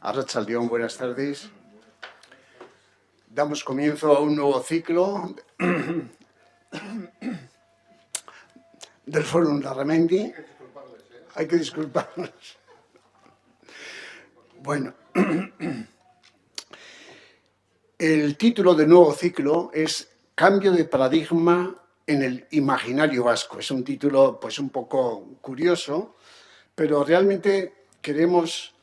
Arratsaldeón, buenas tardes. Damos comienzo a un nuevo ciclo del Fórum Larramendi. Hay que disculparnos. Bueno, el título del nuevo ciclo es Cambio de paradigma en el imaginario vasco. Es un título pues un poco curioso, pero realmente queremos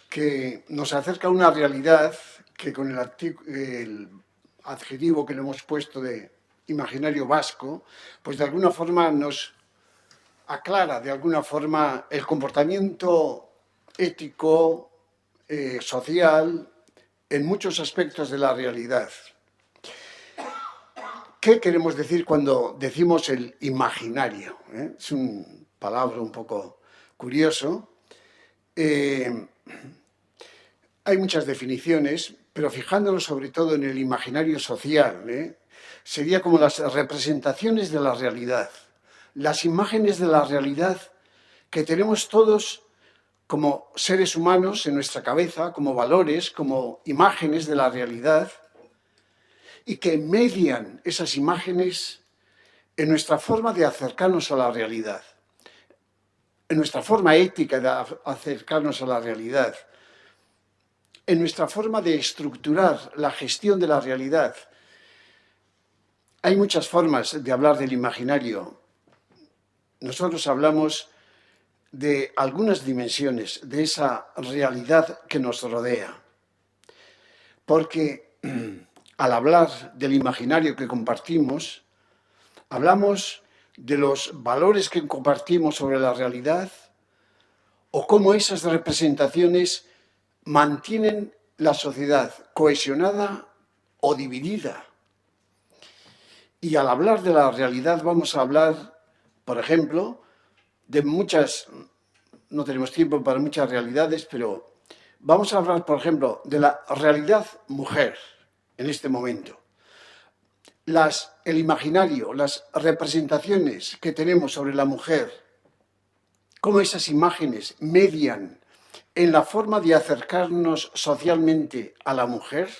que nos acerca a una realidad que con el adjetivo que le hemos puesto de imaginario vasco, pues de alguna forma nos aclara de alguna forma el comportamiento ético, social, en muchos aspectos de la realidad. ¿Qué queremos decir cuando decimos el imaginario? Es un palabra un poco curioso. Hay muchas definiciones, pero fijándonos sobre todo en el imaginario social, sería como las representaciones de la realidad, las imágenes de la realidad que tenemos todos como seres humanos en nuestra cabeza, como valores, como imágenes de la realidad, y que median esas imágenes en nuestra forma de acercarnos a la realidad, en nuestra forma ética de acercarnos a la realidad, en nuestra forma de estructurar la gestión de la realidad. Hay muchas formas de hablar del imaginario. Nosotros hablamos de algunas dimensiones de esa realidad que nos rodea. Porque al hablar del imaginario que compartimos, hablamos de los valores que compartimos sobre la realidad o cómo esas representaciones mantienen la sociedad cohesionada o dividida. Y al hablar de la realidad vamos a hablar, por ejemplo, de muchas, no tenemos tiempo para muchas realidades, pero vamos a hablar, por ejemplo, de la realidad mujer en este momento. El imaginario, las representaciones que tenemos sobre la mujer, cómo esas imágenes median en la forma de acercarnos socialmente a la mujer,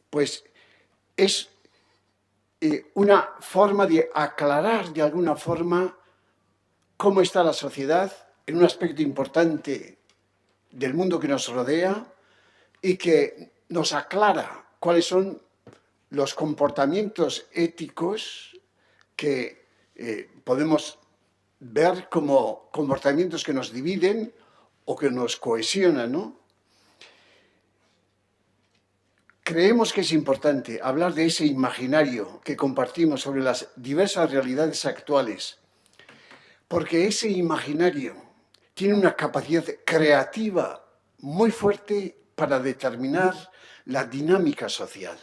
pues es una forma de aclarar de alguna forma cómo está la sociedad en un aspecto importante del mundo que nos rodea y que nos aclara cuáles son los comportamientos éticos que podemos ver como comportamientos que nos dividen o que nos cohesionan, ¿no? Creemos que es importante hablar de ese imaginario que compartimos sobre las diversas realidades actuales, porque ese imaginario tiene una capacidad creativa muy fuerte para determinar la dinámica social.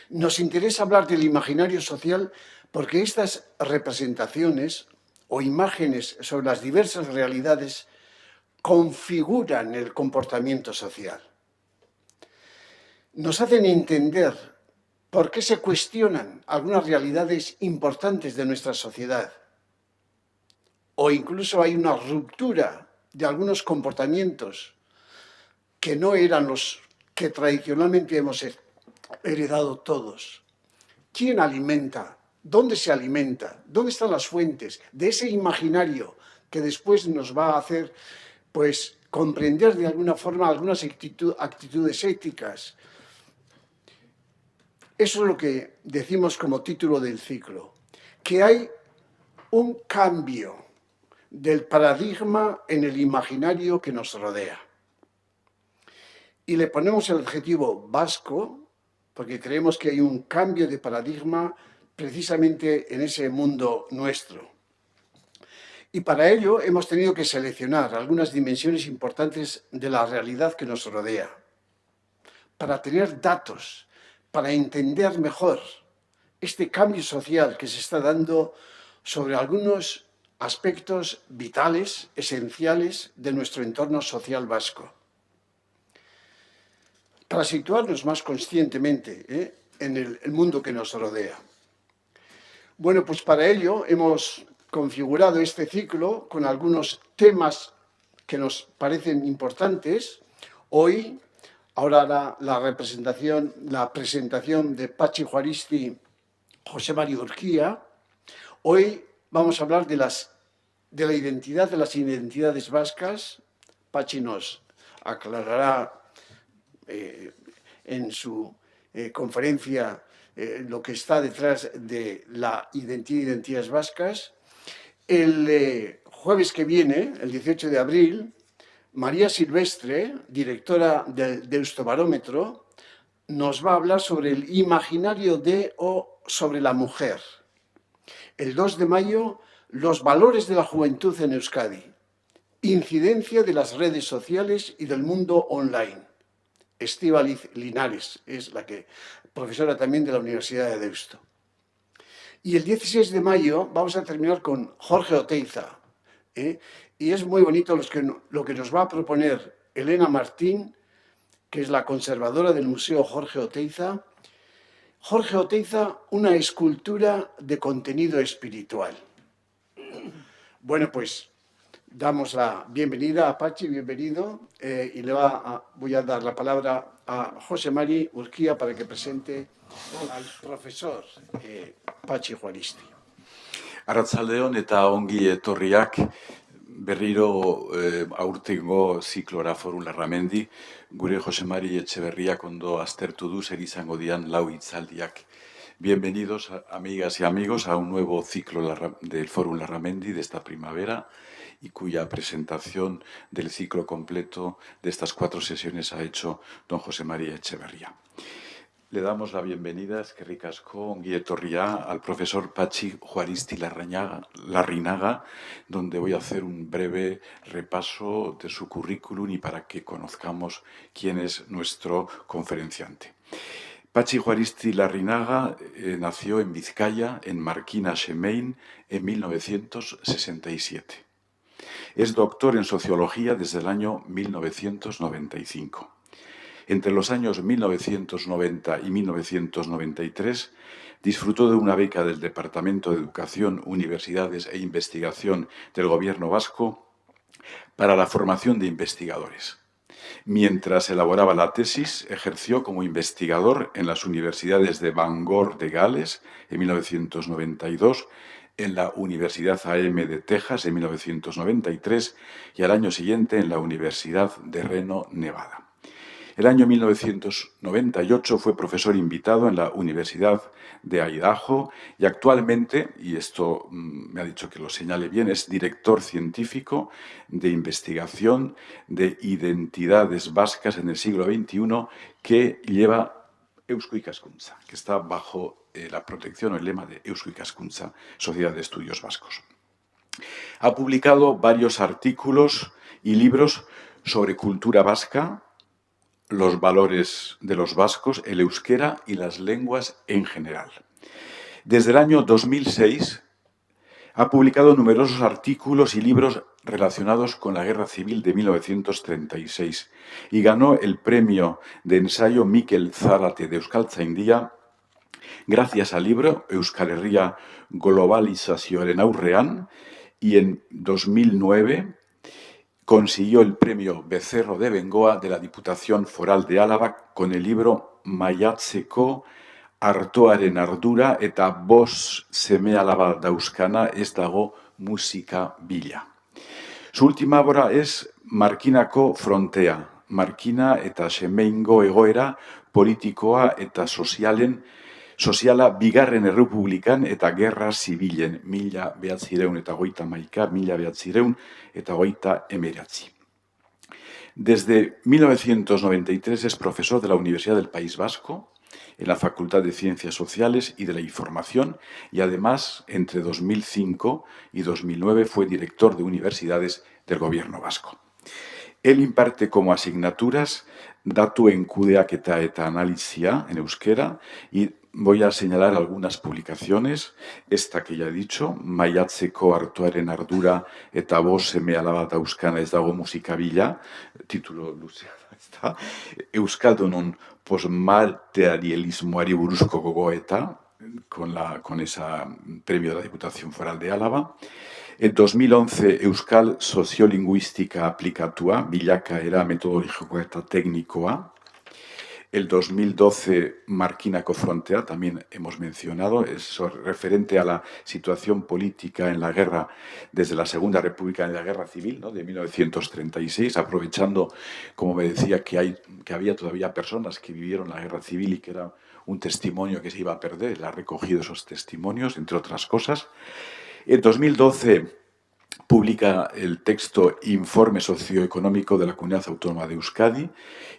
Nos interesa hablar del imaginario social porque estas representaciones o imágenes sobre las diversas realidades configuran el comportamiento social. Nos hacen entender por qué se cuestionan algunas realidades importantes de nuestra sociedad. O incluso hay una ruptura de algunos comportamientos que no eran los que tradicionalmente hemos heredado todos. ¿Quién alimenta? ¿Dónde se alimenta? ¿Dónde están las fuentes de ese imaginario que después nos va a hacer pues, comprender de alguna forma algunas actitudes éticas? Eso es lo que decimos como título del ciclo, que hay un cambio del paradigma en el imaginario que nos rodea. Y le ponemos el adjetivo vasco porque creemos que hay un cambio de paradigma precisamente en ese mundo nuestro. Y para ello hemos tenido que seleccionar algunas dimensiones importantes de la realidad que nos rodea, para tener datos, para entender mejor este cambio social que se está dando sobre algunos aspectos vitales, esenciales de nuestro entorno social vasco. Para situarnos más conscientemente en el mundo que nos rodea. Bueno, pues para ello hemos configurado este ciclo con algunos temas que nos parecen importantes. Hoy, ahora hará la presentación de Patxi Juaristi, José María Urquía. Hoy vamos a hablar de la identidad de las identidades vascas. Patxi nos aclarará en su conferencia lo que está detrás de la identidades vascas. El jueves que viene, el 18 de abril, María Silvestre, directora del Deustobarómetro, nos va a hablar sobre el imaginario de o sobre la mujer. El 2 de mayo, los valores de la juventud en Euskadi, incidencia de las redes sociales y del mundo online. Estíbaliz Linares es profesora también de la Universidad de Deusto. Y el 16 de mayo vamos a terminar con Jorge Oteiza. Y es muy bonito lo que nos va a proponer Elena Martín, que es la conservadora del Museo Jorge Oteiza. Jorge Oteiza, una escultura de contenido espiritual. Bueno, pues damos la bienvenida a Patxi, bienvenido, y voy a dar la palabra a José María Urquía para que presente al profesor Patxi Juaristi. Arratsaldeon eta ongi etorriak berriro aurtengo ziklora Forum Larramendi, gure Jose Mari Etxeberriak ondo aztertu du zer izango dian lau hitzaldiak. Bienvenidos, amigas y amigos, a un nuevo ciclo del Forum Larramendi de esta primavera y cuya presentación del ciclo completo de estas 4 sesiones ha hecho don José María Etxeberria. Le damos la bienvenida, eskerrik asko, ongi etorria, al profesor Patxi Juaristi Larrinaga, donde voy a hacer un breve repaso de su currículum y para que conozcamos quién es nuestro conferenciante. Patxi Juaristi Larrinaga nació en Vizcaya, en Marquina Xemein, en 1967. Es doctor en Sociología desde el año 1995. Entre los años 1990 y 1993 disfrutó de una beca del Departamento de Educación, Universidades e Investigación del Gobierno vasco para la formación de investigadores. Mientras elaboraba la tesis, ejerció como investigador en las universidades de Bangor de Gales en 1992, en la Universidad AM de Texas en 1993 y al año siguiente en la Universidad de Reno, Nevada. El año 1998 fue profesor invitado en la Universidad de Idaho y actualmente, y esto me ha dicho que lo señale bien, es director científico de investigación de identidades vascas en el siglo XXI que lleva Eusko Ikaskuntza, que está bajo la protección o el lema de Eusko Ikaskuntza, Sociedad de Estudios Vascos. Ha publicado varios artículos y libros sobre cultura vasca, los valores de los vascos, el euskera y las lenguas en general. Desde el año 2006 ha publicado numerosos artículos y libros relacionados con la Guerra Civil de 1936 y ganó el premio de ensayo Mikel Zárate de Euskaltzaindia gracias al libro Euskal Herria Globalizazioaren aurrean, y en 2009 consiguió el premio Becerro de Bengoa de la Diputación Foral de Álava con el libro Maiatzeko Artoaren ardura eta bost seme-alaba dauzkana ez dago musika bila. Su última obra es Markinako frontea, Markina eta Xemeingo egoera politikoa eta soziala bigarren errepublikan eta gerra zibilen, 1931 eta 1939. Desde 1993 es profesor de la Universidad del País Vasco, en la Facultad de Ciencias Sociales y de la Información, y además, entre 2005 y 2009, fue director de universidades del Gobierno vasco. Él imparte como asignaturas datuen kudeaketa eta analisia en euskera, y voy a señalar algunas publicaciones. Esta que ya he dicho, Maiatzeko artoaren ardura eta bost seme-alaba dauzkana ez dago musika bila, título luzea da, Euskaldunon postmaterialismoari buruzko gogoeta, con ese premio de la Diputación Foral de Álava. En 2011, Euskal Soziolinguistika aplikatua, bilakaera metodologikoa eta teknikoa. El 2012, Marquinaco Frontea, también hemos mencionado, es referente a la situación política en la guerra, desde la Segunda República en la Guerra Civil, ¿no?, de 1936, aprovechando, como me decía, que había todavía personas que vivieron la Guerra Civil y que era un testimonio que se iba a perder. Él ha recogido esos testimonios, entre otras cosas. En 2012 publica el texto Informe Socioeconómico de la Comunidad Autónoma de Euskadi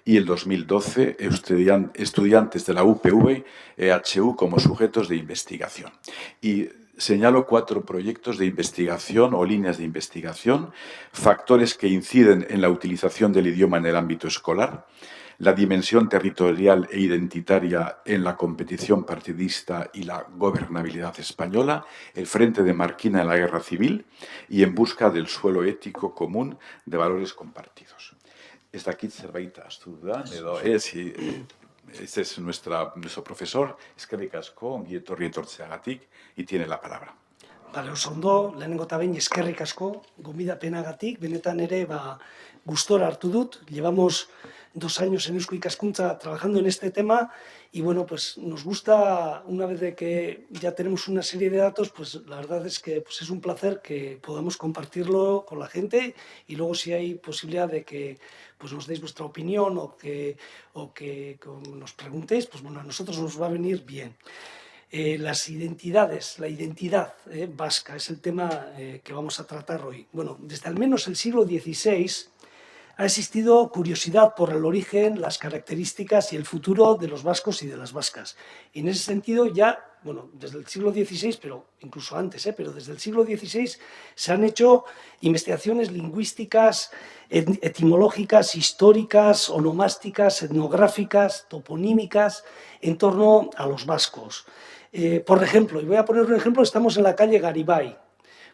y el 2012 estudiantes de la UPV, EHU como sujetos de investigación. Y señalo 4 proyectos de investigación o líneas de investigación, factores que inciden en la utilización del idioma en el ámbito escolar, la dimensión territorial e identitaria en la competición partidista y la gobernabilidad española, el frente de Marquina en la guerra civil y en busca del suelo ético común de valores compartidos. Ez dakit zerbait ahaztu da, edo ez, este es nuestro profesor, eskerrik asko, ongi etorri etortzeagatik, y tiene la palabra. Bale, oso ondo, lehenengo eta behin eskerrik asko, gonbidapenagatik, benetan ere gustora hartu dut. Llevamos 2 años en Eusko Ikaskuntza trabajando en este tema y bueno, pues nos gusta, una vez de que ya tenemos una serie de datos, pues la verdad es que pues es un placer que podamos compartirlo con la gente y luego si hay posibilidad de que pues nos deis vuestra opinión o que nos preguntéis, pues bueno, a nosotros nos va a venir bien. Las identidades, la identidad vasca es el tema que vamos a tratar hoy. Bueno, desde al menos el siglo XVI ha existido curiosidad por el origen, las características y el futuro de los vascos y de las vascas. Y en ese sentido ya, bueno, desde el siglo XVI, pero incluso antes, pero desde el siglo XVI se han hecho investigaciones lingüísticas, etimológicas, históricas, onomásticas, etnográficas, toponímicas en torno a los vascos. Por ejemplo, y voy a poner un ejemplo, estamos en la calle Garibay.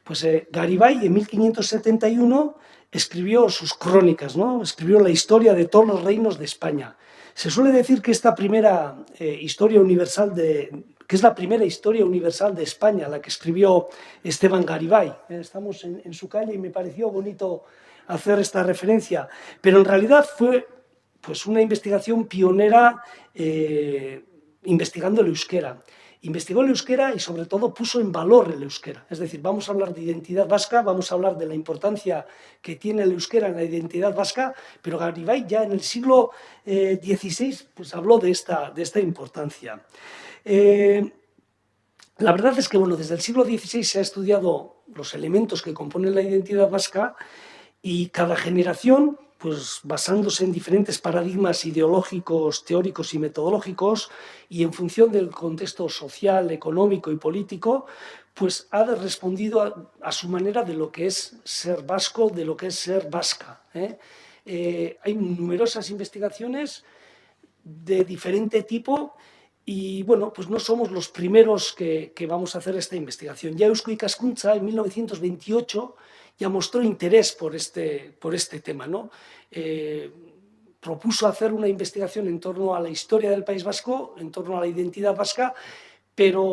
Pues Garibay en 1571 escribió sus crónicas, ¿no? Escribió la historia de todos los reinos de España. Se suele decir que esta primera historia universal que es la primera historia universal de España, la que escribió Esteban Garibay. Estamos en su calle y me pareció bonito hacer esta referencia, pero en realidad fue pues una investigación pionera investigando el euskera. Investigó el euskera y sobre todo puso en valor el euskera. Es decir, vamos a hablar de identidad vasca, vamos a hablar de la importancia que tiene el euskera en la identidad vasca, pero Garibay ya en el siglo XVI pues, habló de esta importancia. La verdad es que bueno, desde el siglo XVI se ha estudiado los elementos que componen la identidad vasca y cada generación, pues basándose en diferentes paradigmas ideológicos, teóricos y metodológicos, y en función del contexto social, económico y político, pues ha respondido a su manera de lo que es ser vasco, de lo que es ser vasca. Hay numerosas investigaciones de diferente tipo y, bueno, pues no somos los primeros que vamos a hacer esta investigación. Ya Eusko Ikaskuntza, en 1928, ya mostró interés por este tema, ¿no? Propuso hacer una investigación en torno a la historia del País Vasco, en torno a la identidad vasca, pero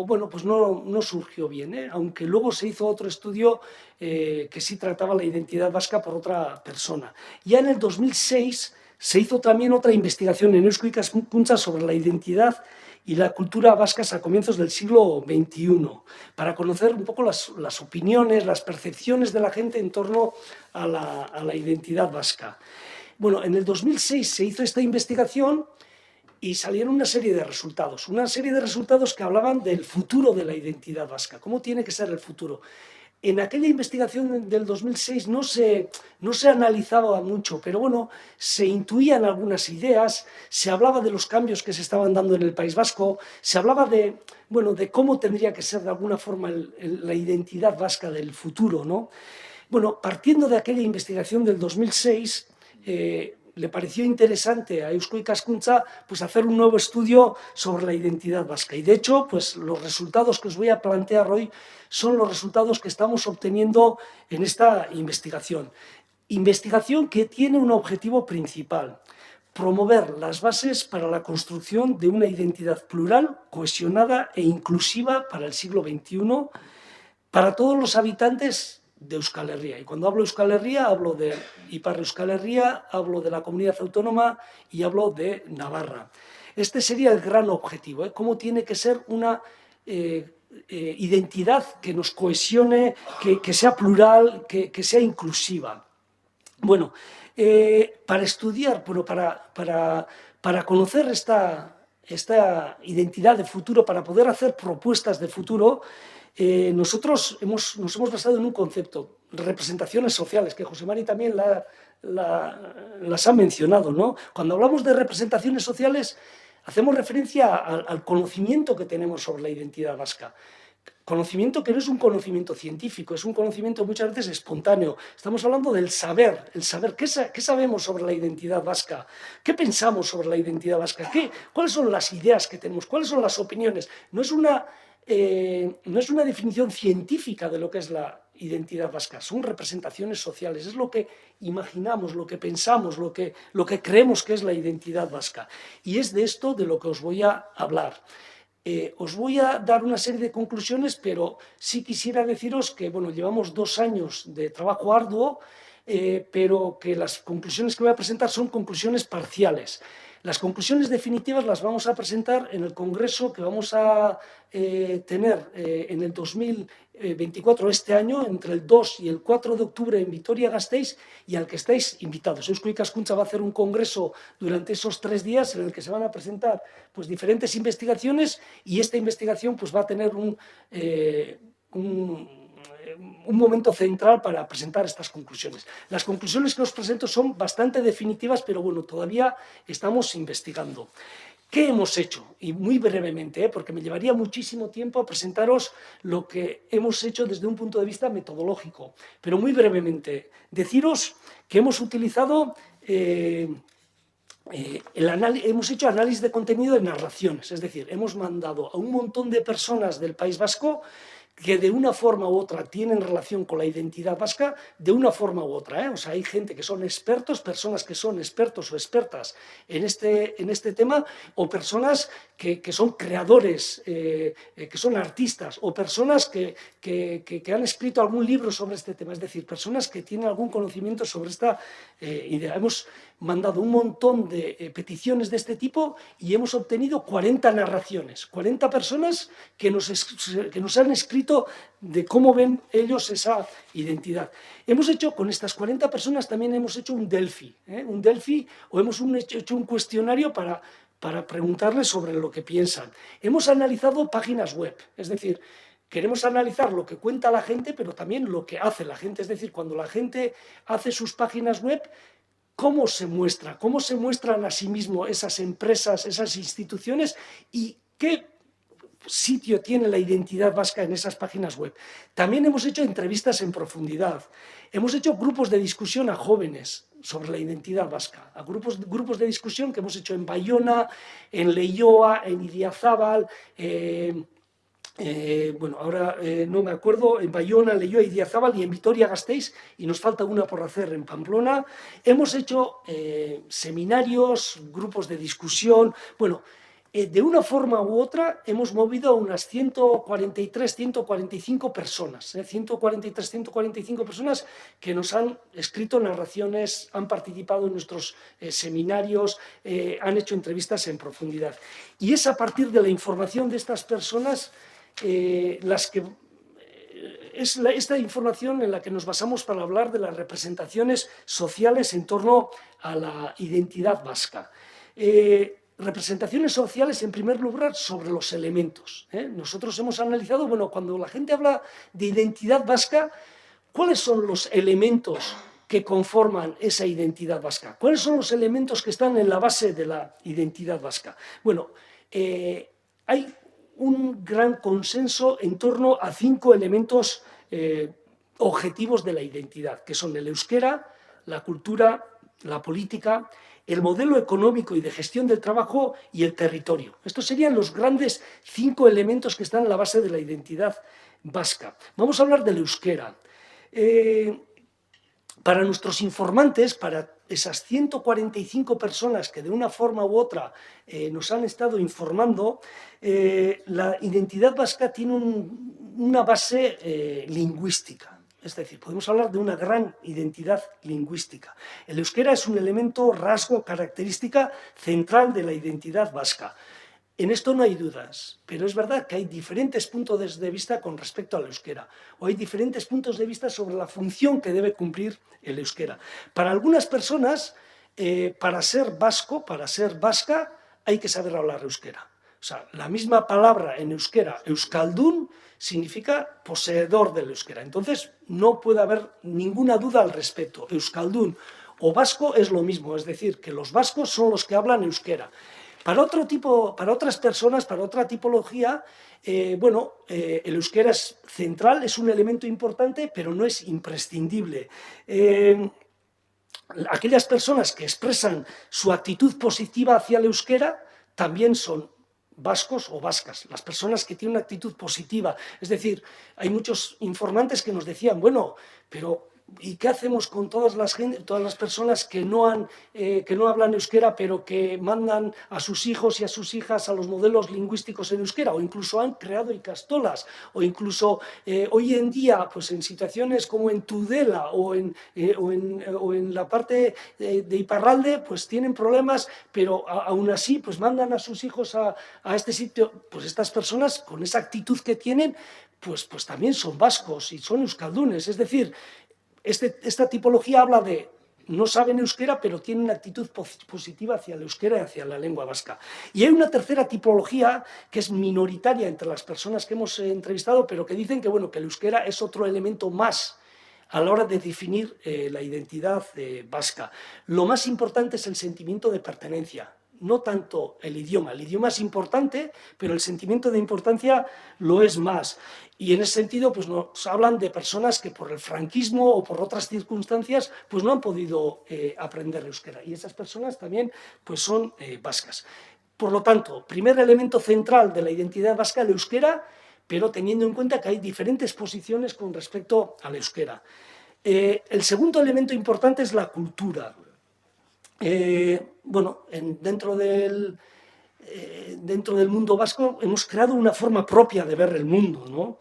bueno, pues no surgió bien, aunque luego se hizo otro estudio que sí trataba la identidad vasca por otra persona. Ya en el 2006 se hizo también otra investigación en Eusko Ikaskuntza sobre la identidad y la cultura vascas a comienzos del siglo XXI, para conocer un poco las opiniones, las percepciones de la gente en torno a la identidad vasca. Bueno, en el 2006 se hizo esta investigación y salieron una serie de resultados que hablaban del futuro de la identidad vasca, cómo tiene que ser el futuro. En aquella investigación del 2006 no se analizaba mucho, pero bueno, se intuían algunas ideas, se hablaba de los cambios que se estaban dando en el País Vasco, se hablaba de cómo tendría que ser de alguna forma la identidad vasca del futuro, ¿no? Bueno, partiendo de aquella investigación del 2006, le pareció interesante a Eusko Ikaskuntza pues, hacer un nuevo estudio sobre la identidad vasca. Y de hecho, pues, los resultados que os voy a plantear hoy son los resultados que estamos obteniendo en esta investigación. Investigación que tiene un objetivo principal: promover las bases para la construcción de una identidad plural, cohesionada e inclusiva para el siglo XXI, para todos los habitantes de Euskal Herria. Y cuando hablo de Euskal Herria, hablo de Ipar Euskal Herria, hablo de la comunidad autónoma y hablo de Navarra. Este sería el gran objetivo, cómo tiene que ser una identidad que nos cohesione, que sea plural, que sea inclusiva. Bueno, para estudiar, bueno, para conocer esta identidad de futuro, para poder hacer propuestas de futuro, nosotros nos hemos basado en un concepto, representaciones sociales, que José Mari también las ha mencionado, ¿no? Cuando hablamos de representaciones sociales, hacemos referencia al conocimiento que tenemos sobre la identidad vasca. Conocimiento que no es un conocimiento científico, es un conocimiento muchas veces espontáneo. Estamos hablando del saber, el saber. ¿Qué sabemos sobre la identidad vasca? ¿Qué pensamos sobre la identidad vasca? ¿Cuáles son las ideas que tenemos? ¿Cuáles son las opiniones? No es una definición científica de lo que es la identidad vasca, son representaciones sociales, es lo que imaginamos, lo que pensamos, lo que creemos que es la identidad vasca. Y es de esto de lo que os voy a hablar. Os voy a dar una serie de conclusiones, pero sí quisiera deciros que, bueno, llevamos 2 años de trabajo arduo, pero que las conclusiones que voy a presentar son conclusiones parciales. Las conclusiones definitivas las vamos a presentar en el congreso que vamos a tener en el 2024, este año, entre el 2 y el 4 de octubre en Vitoria-Gasteiz, y al que estáis invitados. Eusko Ikaskuntza va a hacer un congreso durante esos 3 días en el que se van a presentar pues, diferentes investigaciones, y esta investigación pues, va a tener un momento central para presentar estas conclusiones. Las conclusiones que os presento son bastante definitivas, pero bueno, todavía estamos investigando. ¿Qué hemos hecho? Y muy brevemente, porque me llevaría muchísimo tiempo a presentaros lo que hemos hecho desde un punto de vista metodológico, pero muy brevemente, deciros que hemos utilizado hemos hecho análisis de contenido de narraciones, es decir, hemos mandado a un montón de personas del País Vasco que de una forma u otra tienen relación con la identidad vasca, de una forma u otra. O sea, hay gente que son expertos, personas que son expertos o expertas en este tema, o personas que son creadores, que son artistas, o personas que han escrito algún libro sobre este tema, es decir, personas que tienen algún conocimiento sobre esta idea. Hemos mandado un montón de peticiones de este tipo y hemos obtenido 40 narraciones, 40 personas que nos han escrito de cómo ven ellos esa identidad. Hemos hecho, con estas 40 personas, también hemos hecho un Delphi, o hemos hecho un cuestionario para preguntarles sobre lo que piensan. Hemos analizado páginas web, es decir, queremos analizar lo que cuenta la gente, pero también lo que hace la gente, es decir, cuando la gente hace sus páginas web, ¿cómo se muestran a sí mismos esas empresas, esas instituciones, y qué sitio tiene la identidad vasca en esas páginas web? También hemos hecho entrevistas en profundidad, hemos hecho grupos de discusión a jóvenes sobre la identidad vasca, a grupos de discusión que hemos hecho en Bayona, en Leioa, en Idiazábal, bueno, ahora no me acuerdo, en Bayona, Leioa, Idiazábal y en Vitoria-Gasteiz, y nos falta una por hacer en Pamplona. Hemos hecho seminarios, grupos de discusión, bueno, de una forma u otra hemos movido a unas 143, 145 personas, 143, 145 personas que nos han escrito narraciones, han participado en nuestros seminarios, han hecho entrevistas en profundidad. Y es a partir de la información de estas personas esta información en la que nos basamos para hablar de las representaciones sociales en torno a la identidad vasca. Representaciones sociales, en primer lugar, sobre los elementos. Nosotros hemos analizado, bueno, cuando la gente habla de identidad vasca, ¿cuáles son los elementos que conforman esa identidad vasca? ¿Cuáles son los elementos que están en la base de la identidad vasca? Bueno, hay un gran consenso en torno a 5 elementos objetivos de la identidad, que son el euskera, la cultura, la política, el modelo económico y de gestión del trabajo y el territorio. Estos serían los grandes 5 elementos que están en la base de la identidad vasca. Vamos a hablar del euskera. Para nuestros informantes, para esas 145 personas que de una forma u otra nos han estado informando, la identidad vasca tiene una base lingüística. Es decir, podemos hablar de una gran identidad lingüística. El euskera es un elemento, rasgo, característica central de la identidad vasca. En esto no hay dudas, pero es verdad que hay diferentes puntos de vista con respecto al euskera, o hay diferentes puntos de vista sobre la función que debe cumplir el euskera. Para algunas personas, para ser vasco, para ser vasca, hay que saber hablar euskera. O sea, la misma palabra en euskera, euskaldun, significa poseedor del euskera. Entonces, no puede haber ninguna duda al respecto. Euskaldun o vasco es lo mismo, es decir, que los vascos son los que hablan euskera. Para otras personas, para otra tipología, el euskera es central, es un elemento importante, pero no es imprescindible. Aquellas personas que expresan su actitud positiva hacia el euskera también son vascos o vascas, las personas que tienen una actitud positiva. Es decir, hay muchos informantes que nos decían, bueno, pero ¿y qué hacemos con todas las personas que no hablan euskera, pero que mandan a sus hijos y a sus hijas a los modelos lingüísticos en euskera, o incluso han creado ikastolas, o incluso hoy en día, pues en situaciones como en Tudela o en la parte de Iparralde, pues tienen problemas, pero aún así pues mandan a sus hijos a este sitio? Pues estas personas, con esa actitud que tienen, pues también son vascos y son euskaldunes. Es decir, esta tipología habla de no saben euskera, pero tienen una actitud positiva hacia el euskera y hacia la lengua vasca. Y hay una tercera tipología que es minoritaria entre las personas que hemos entrevistado, pero que dicen que, bueno, que el euskera es otro elemento más a la hora de definir la identidad vasca. Lo más importante es el sentimiento de pertenencia, no tanto el idioma. El idioma es importante, pero el sentimiento de importancia lo es más. Y en ese sentido, pues nos hablan de personas que por el franquismo o por otras circunstancias, pues no han podido aprender euskera. Y esas personas también, pues son vascas. Por lo tanto, primer elemento central de la identidad vasca, el euskera, pero teniendo en cuenta que hay diferentes posiciones con respecto al euskera. El segundo elemento importante es la cultura. Dentro del mundo vasco hemos creado una forma propia de ver el mundo, ¿no?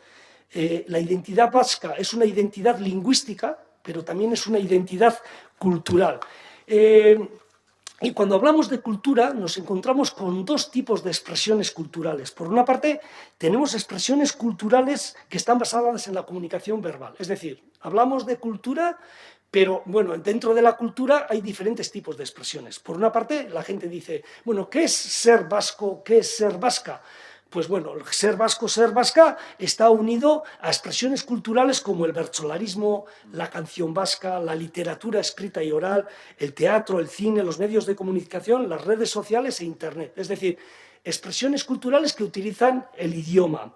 La identidad vasca es una identidad lingüística, pero también es una identidad cultural. Y cuando hablamos de cultura nos encontramos con dos tipos de expresiones culturales. Por una parte, tenemos expresiones culturales que están basadas en la comunicación verbal. Es decir, hablamos de cultura, pero bueno, dentro de la cultura hay diferentes tipos de expresiones. Por una parte, la gente dice, bueno, ¿qué es ser vasco? ¿Qué es ser vasca? Pues bueno, ser vasco, ser vasca está unido a expresiones culturales como el bertsolarismo, la canción vasca, la literatura escrita y oral, el teatro, el cine, los medios de comunicación, las redes sociales e internet. Es decir, expresiones culturales que utilizan el idioma.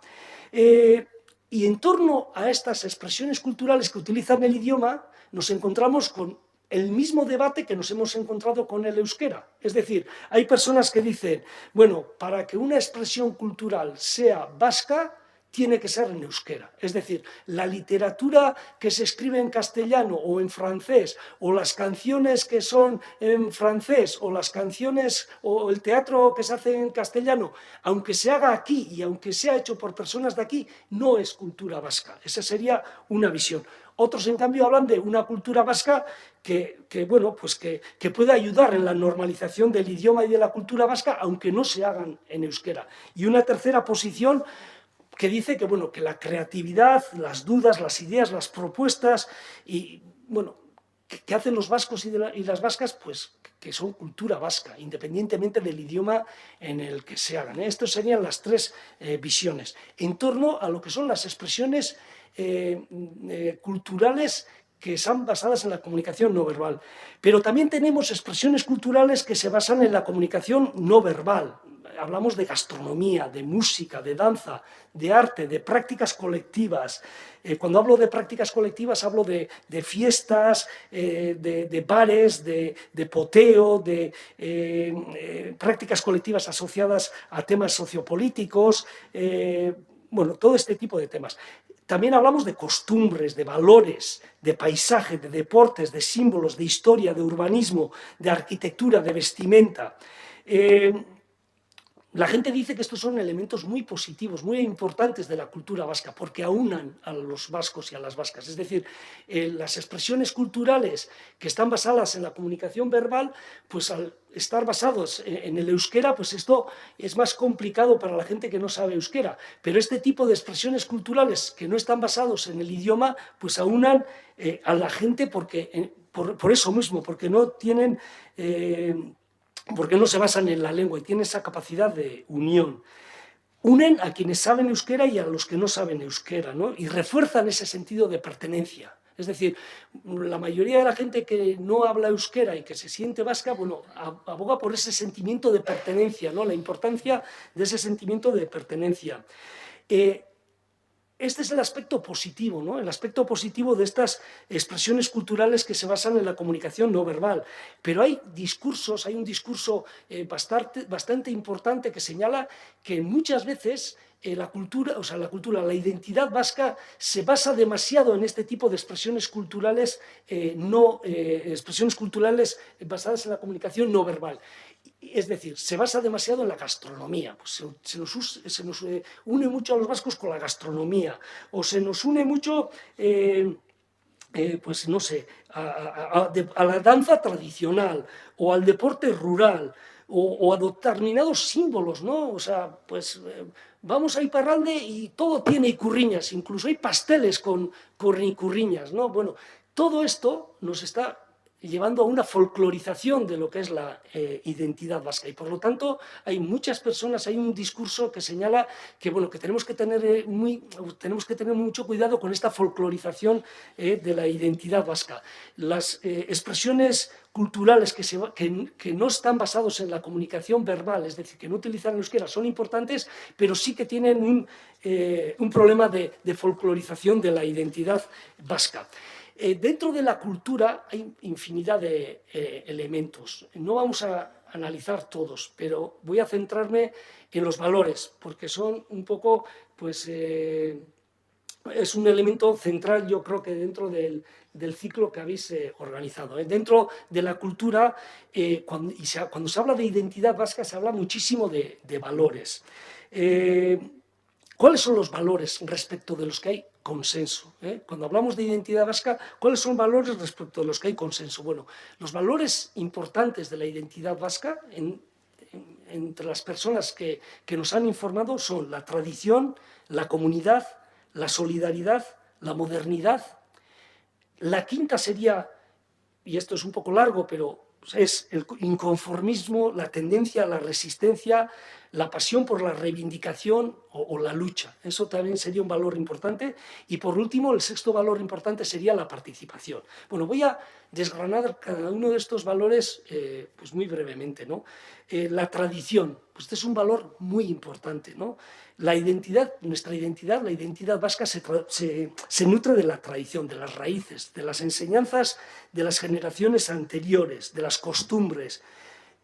Y en torno a estas expresiones culturales que utilizan el idioma, nos encontramos con el mismo debate que nos hemos encontrado con el euskera. Es decir, hay personas que dicen, bueno, para que una expresión cultural sea vasca, tiene que ser en euskera. Es decir, la literatura que se escribe en castellano o en francés, o las canciones que son en francés, o las canciones o el teatro que se hace en castellano, aunque se haga aquí y aunque sea hecho por personas de aquí, no es cultura vasca. Esa sería una visión. Otros, en cambio, hablan de una cultura vasca que puede ayudar en la normalización del idioma y de la cultura vasca, aunque no se hagan en euskera. Y una tercera posición que dice que la creatividad, las dudas, las ideas, las propuestas y que hacen los vascos y las vascas, pues que son cultura vasca, independientemente del idioma en el que se hagan. Estas serían las tres visiones en torno a lo que son las expresiones culturales que están basadas en la comunicación no verbal. Pero también tenemos expresiones culturales que se basan en la comunicación no verbal. Hablamos de gastronomía, de música, de danza, de arte, de prácticas colectivas. Cuando hablo de prácticas colectivas hablo de fiestas, de bares, de poteo, de prácticas colectivas asociadas a temas sociopolíticos, todo este tipo de temas. También hablamos de costumbres, de valores, de paisaje, de deportes, de símbolos, de historia, de urbanismo, de arquitectura, de vestimenta. La gente dice que estos son elementos muy positivos, muy importantes de la cultura vasca, porque aunan a los vascos y a las vascas. Es decir, las expresiones culturales que están basadas en la comunicación verbal, pues al estar basados en el euskera, pues esto es más complicado para la gente que no sabe euskera. Pero este tipo de expresiones culturales que no están basados en el idioma, pues aunan a la gente porque, por eso mismo, porque no tienen... porque no se basan en la lengua y tienen esa capacidad de unión. Unen a quienes saben euskera y a los que no saben euskera, ¿no? Y refuerzan ese sentido de pertenencia. Es decir, la mayoría de la gente que no habla euskera y que se siente vasca, bueno, aboga por ese sentimiento de pertenencia, ¿no? La importancia de ese sentimiento de pertenencia. Este es el aspecto positivo, ¿no? El aspecto positivo de estas expresiones culturales que se basan en la comunicación no verbal. Pero hay discursos, hay un discurso bastante importante que señala que muchas veces la la identidad vasca se basa demasiado en este tipo de expresiones culturales, expresiones culturales basadas en la comunicación no verbal. Es decir, se basa demasiado en la gastronomía. Pues se nos une mucho a los vascos con la gastronomía, o se nos une mucho, pues no sé, a la danza tradicional, o al deporte rural, o a determinados símbolos, ¿no? O sea, pues vamos a Iparralde y todo tiene icurriñas, incluso hay pasteles con icurriñas, ¿no? Bueno, todo esto nos está llevando a una folclorización de lo que es la identidad vasca. Y por lo tanto, hay muchas personas, hay un discurso que señala que, bueno, que tenemos que tener mucho cuidado con esta folclorización de la identidad vasca. Las expresiones culturales que no están basados en la comunicación verbal, es decir, que no utilizan el euskera, son importantes, pero sí que tienen un problema de folclorización de la identidad vasca. Dentro de la cultura hay infinidad de elementos. No vamos a analizar todos, pero voy a centrarme en los valores, porque son un poco, pues, es un elemento central, yo creo que dentro del ciclo que habéis organizado. Dentro de la cultura, cuando se habla de identidad vasca, se habla muchísimo de valores. ¿Cuáles son los valores respecto de los que hay consenso? Cuando hablamos de identidad vasca, ¿cuáles son valores respecto de los que hay consenso? Bueno, los valores importantes de la identidad vasca entre las personas que nos han informado son la tradición, la comunidad, la solidaridad, la modernidad. La quinta sería, y esto es un poco largo, pero es el inconformismo, la tendencia a la resistencia, la pasión por la reivindicación o la lucha. Eso también sería un valor importante. Y por último, el sexto valor importante sería la participación. Bueno, voy a desgranar cada uno de estos valores pues muy brevemente, ¿no? La tradición, pues este es un valor muy importante, ¿no? La identidad, nuestra identidad, la identidad vasca se nutre de la tradición, de las raíces, de las enseñanzas de las generaciones anteriores, de las costumbres.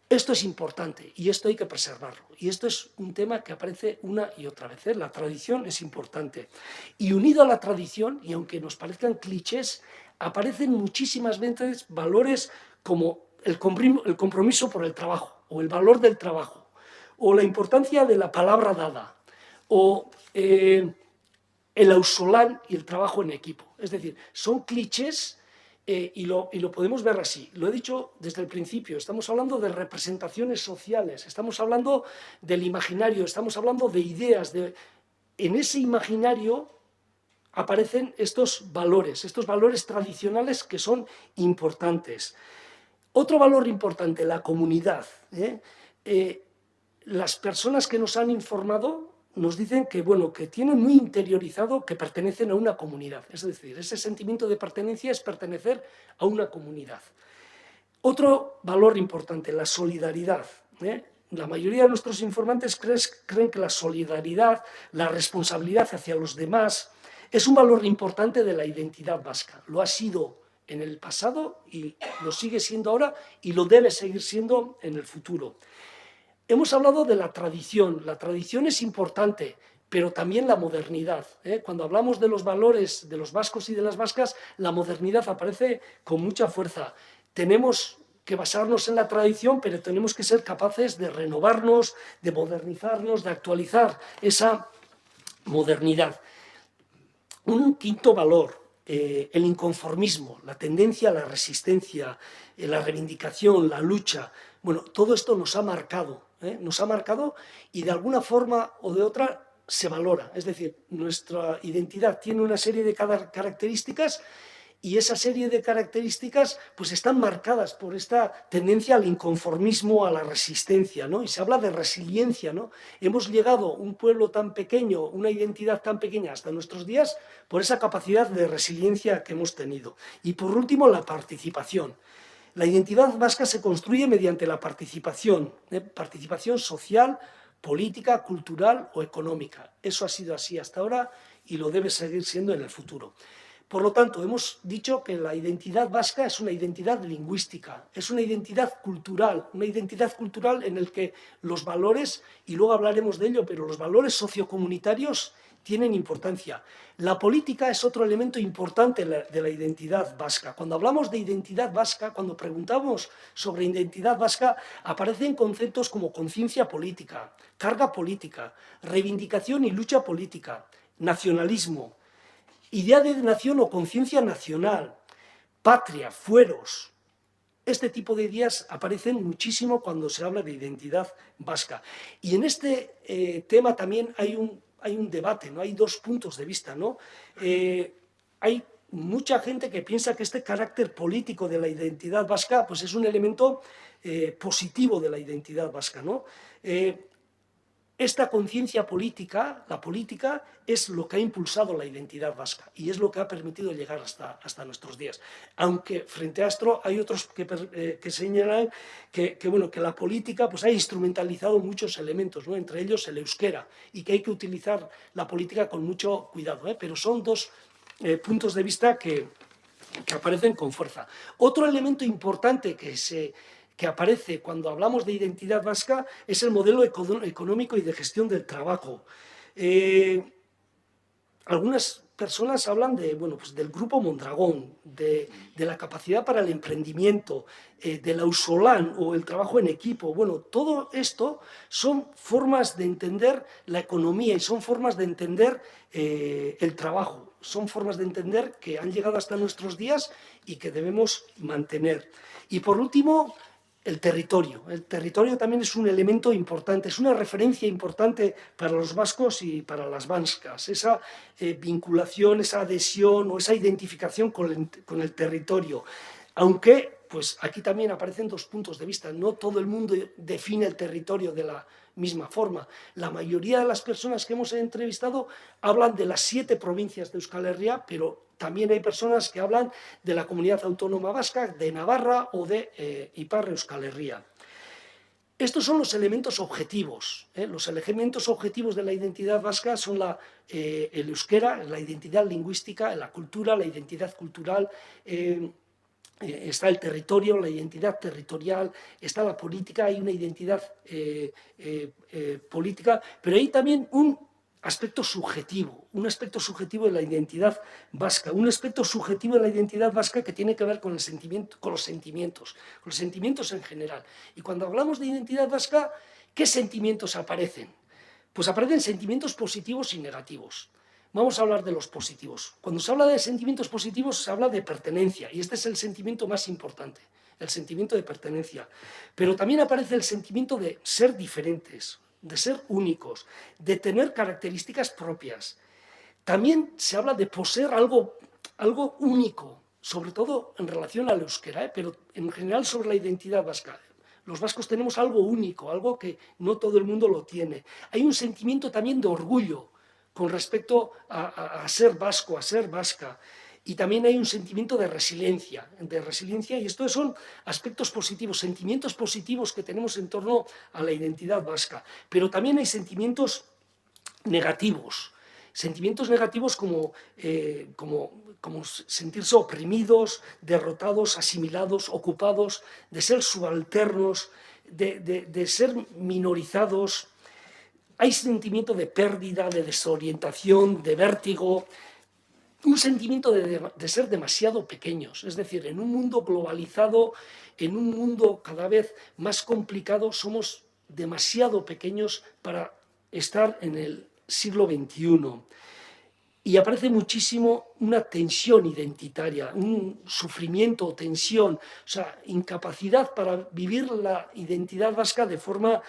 Esto es importante y esto hay que preservarlo. Y esto es un tema que aparece una y otra vez. La tradición es importante. Y unido a la tradición, y aunque nos parezcan clichés, aparecen muchísimas veces valores como el compromiso por el trabajo, o el valor del trabajo, o la importancia de la palabra dada, o el ausolán y el trabajo en equipo. Es decir, son clichés y lo podemos ver así. Lo he dicho desde el principio, estamos hablando de representaciones sociales, estamos hablando del imaginario, estamos hablando de ideas. En ese imaginario aparecen estos valores tradicionales que son importantes. Otro valor importante, la comunidad. Las personas que nos han informado nos dicen que, bueno, que tienen muy interiorizado que pertenecen a una comunidad. Es decir, ese sentimiento de pertenencia es pertenecer a una comunidad. Otro valor importante, la solidaridad. La mayoría de nuestros informantes creen que la solidaridad, la responsabilidad hacia los demás, es un valor importante de la identidad vasca. Lo ha sido en el pasado y lo sigue siendo ahora y lo debe seguir siendo en el futuro. Hemos hablado de la tradición. La tradición es importante, pero también la modernidad. Cuando hablamos de los valores de los vascos y de las vascas, la modernidad aparece con mucha fuerza. Tenemos que basarnos en la tradición, pero tenemos que ser capaces de renovarnos, de modernizarnos, de actualizar esa modernidad. Un quinto valor, el inconformismo, la tendencia a la resistencia, la reivindicación, la lucha. Bueno, todo esto nos ha marcado y de alguna forma o de otra se valora. Es decir, nuestra identidad tiene una serie de características y esa serie de características pues están marcadas por esta tendencia al inconformismo, a la resistencia, ¿no? Y se habla de resiliencia, ¿no? Hemos llegado, un pueblo tan pequeño, una identidad tan pequeña hasta nuestros días, por esa capacidad de resiliencia que hemos tenido. Y por último, la participación. La identidad vasca se construye mediante la participación social, política, cultural o económica. Eso ha sido así hasta ahora y lo debe seguir siendo en el futuro. Por lo tanto, hemos dicho que la identidad vasca es una identidad lingüística, es una identidad cultural en la que los valores, y luego hablaremos de ello, pero los valores sociocomunitarios tienen importancia. La política es otro elemento importante de la identidad vasca. Cuando hablamos de identidad vasca, cuando preguntamos sobre identidad vasca, aparecen conceptos como conciencia política, carga política, reivindicación y lucha política, nacionalismo, idea de nación o conciencia nacional, patria, fueros. Este tipo de ideas aparecen muchísimo cuando se habla de identidad vasca. Y en este tema también hay un debate, ¿no? Hay dos puntos de vista, ¿no? Hay mucha gente que piensa que este carácter político de la identidad vasca pues es un elemento positivo de la identidad vasca, ¿no? Esta conciencia política, la política, es lo que ha impulsado la identidad vasca y es lo que ha permitido llegar hasta nuestros días. Aunque frente a esto hay otros que señalan que la política pues, ha instrumentalizado muchos elementos, ¿no? Entre ellos el euskera, y que hay que utilizar la política con mucho cuidado, pero son dos puntos de vista que aparecen con fuerza. Otro elemento importante que aparece cuando hablamos de identidad vasca es el modelo económico y de gestión del trabajo. Algunas personas hablan del Grupo Mondragón, de la capacidad para el emprendimiento, del ausolán o el trabajo en equipo. Bueno, todo esto son formas de entender la economía y son formas de entender el trabajo. Son formas de entender que han llegado hasta nuestros días y que debemos mantener. Y por último, el territorio. El territorio también es un elemento importante, es una referencia importante para los vascos y para las vascas. Esa vinculación, esa adhesión o esa identificación con el territorio. Aunque, pues aquí también aparecen dos puntos de vista. No todo el mundo define el territorio de la misma forma. La mayoría de las personas que hemos entrevistado hablan de las 7 provincias de Euskal Herria, pero también hay personas que hablan de la Comunidad Autónoma Vasca, de Navarra o de Ipar Euskal Herria. Estos son los elementos objetivos. Los elementos objetivos de la identidad vasca son el euskera, la identidad lingüística, la cultura, la identidad cultural, está el territorio, la identidad territorial, está la política, hay una identidad política, pero hay también un aspecto subjetivo de la identidad vasca, un aspecto subjetivo de la identidad vasca que tiene que ver con los sentimientos en general. Y cuando hablamos de identidad vasca, ¿qué sentimientos aparecen? Pues aparecen sentimientos positivos y negativos. Vamos a hablar de los positivos. Cuando se habla de sentimientos positivos, se habla de pertenencia, y este es el sentimiento más importante, el sentimiento de pertenencia. Pero también aparece el sentimiento de ser diferentes, de ser únicos, de tener características propias. También se habla de poseer algo único, sobre todo en relación al euskera, pero en general sobre la identidad vasca. Los vascos tenemos algo único, algo que no todo el mundo lo tiene. Hay un sentimiento también de orgullo con respecto a ser vasco, a ser vasca. Y también hay un sentimiento de resiliencia, y estos son aspectos positivos, sentimientos positivos que tenemos en torno a la identidad vasca. Pero también hay sentimientos negativos como sentirse oprimidos, derrotados, asimilados, ocupados, de ser subalternos, de ser minorizados. hay sentimiento de pérdida, de desorientación, de vértigo, un sentimiento de ser demasiado pequeños. Es decir, en un mundo globalizado, en un mundo cada vez más complicado, somos demasiado pequeños para estar en el siglo XXI. Y aparece muchísimo una tensión identitaria, un sufrimiento, tensión, o sea, incapacidad para vivir la identidad vasca de forma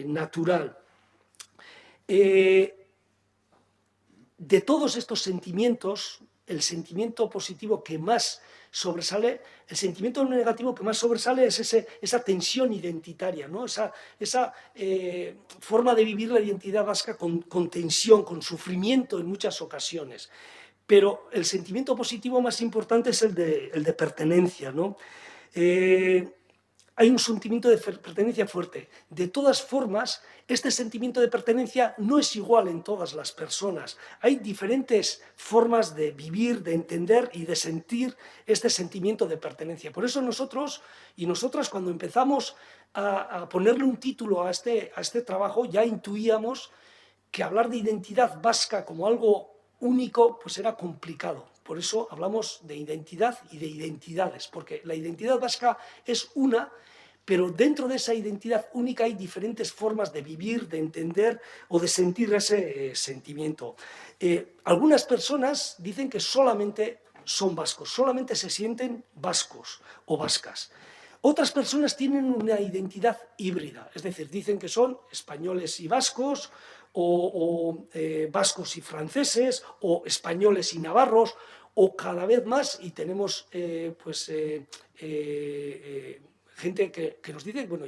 natural. De todos estos sentimientos, el sentimiento positivo que más sobresale, el sentimiento negativo que más sobresale es esa tensión identitaria, ¿no? esa forma de vivir la identidad vasca con tensión, con sufrimiento en muchas ocasiones. Pero el sentimiento positivo más importante es el de pertenencia, ¿no? Hay un sentimiento de pertenencia fuerte. De todas formas, este sentimiento de pertenencia no es igual en todas las personas. Hay diferentes formas de vivir, de entender y de sentir este sentimiento de pertenencia. Por eso nosotros y nosotras, cuando empezamos a ponerle un título a este trabajo, ya intuíamos que hablar de identidad vasca como algo único pues era complicado. Por eso hablamos de identidad y de identidades, porque la identidad vasca es una, pero dentro de esa identidad única hay diferentes formas de vivir, de entender o de sentir ese sentimiento. Algunas personas dicen que solamente son vascos, solamente se sienten vascos o vascas. Otras personas tienen una identidad híbrida, es decir, dicen que son españoles y vascos, o vascos y franceses, o españoles y navarros, o cada vez más, y tenemos gente que nos dice, bueno,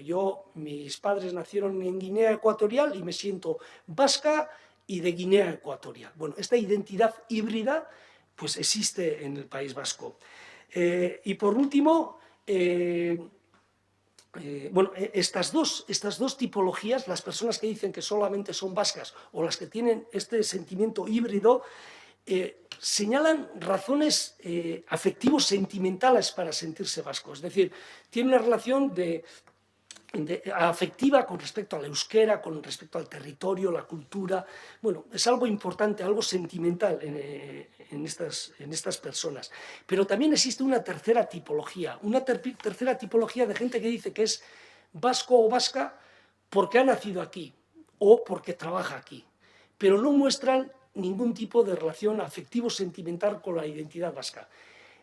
mis padres nacieron en Guinea Ecuatorial y me siento vasca y de Guinea Ecuatorial. Bueno, esta identidad híbrida pues existe en el País Vasco. Y por último, estas dos tipologías, las personas que dicen que solamente son vascas o las que tienen este sentimiento híbrido, señalan razones afectivos sentimentales para sentirse vasco. Es decir, tiene una relación afectiva con respecto al euskera, con respecto al territorio, la cultura. Bueno, es algo importante, algo sentimental en estas personas. Pero también existe una tercera tipología de gente que dice que es vasco o vasca porque ha nacido aquí o porque trabaja aquí, pero no muestran ningún tipo de relación afectivo-sentimental con la identidad vasca.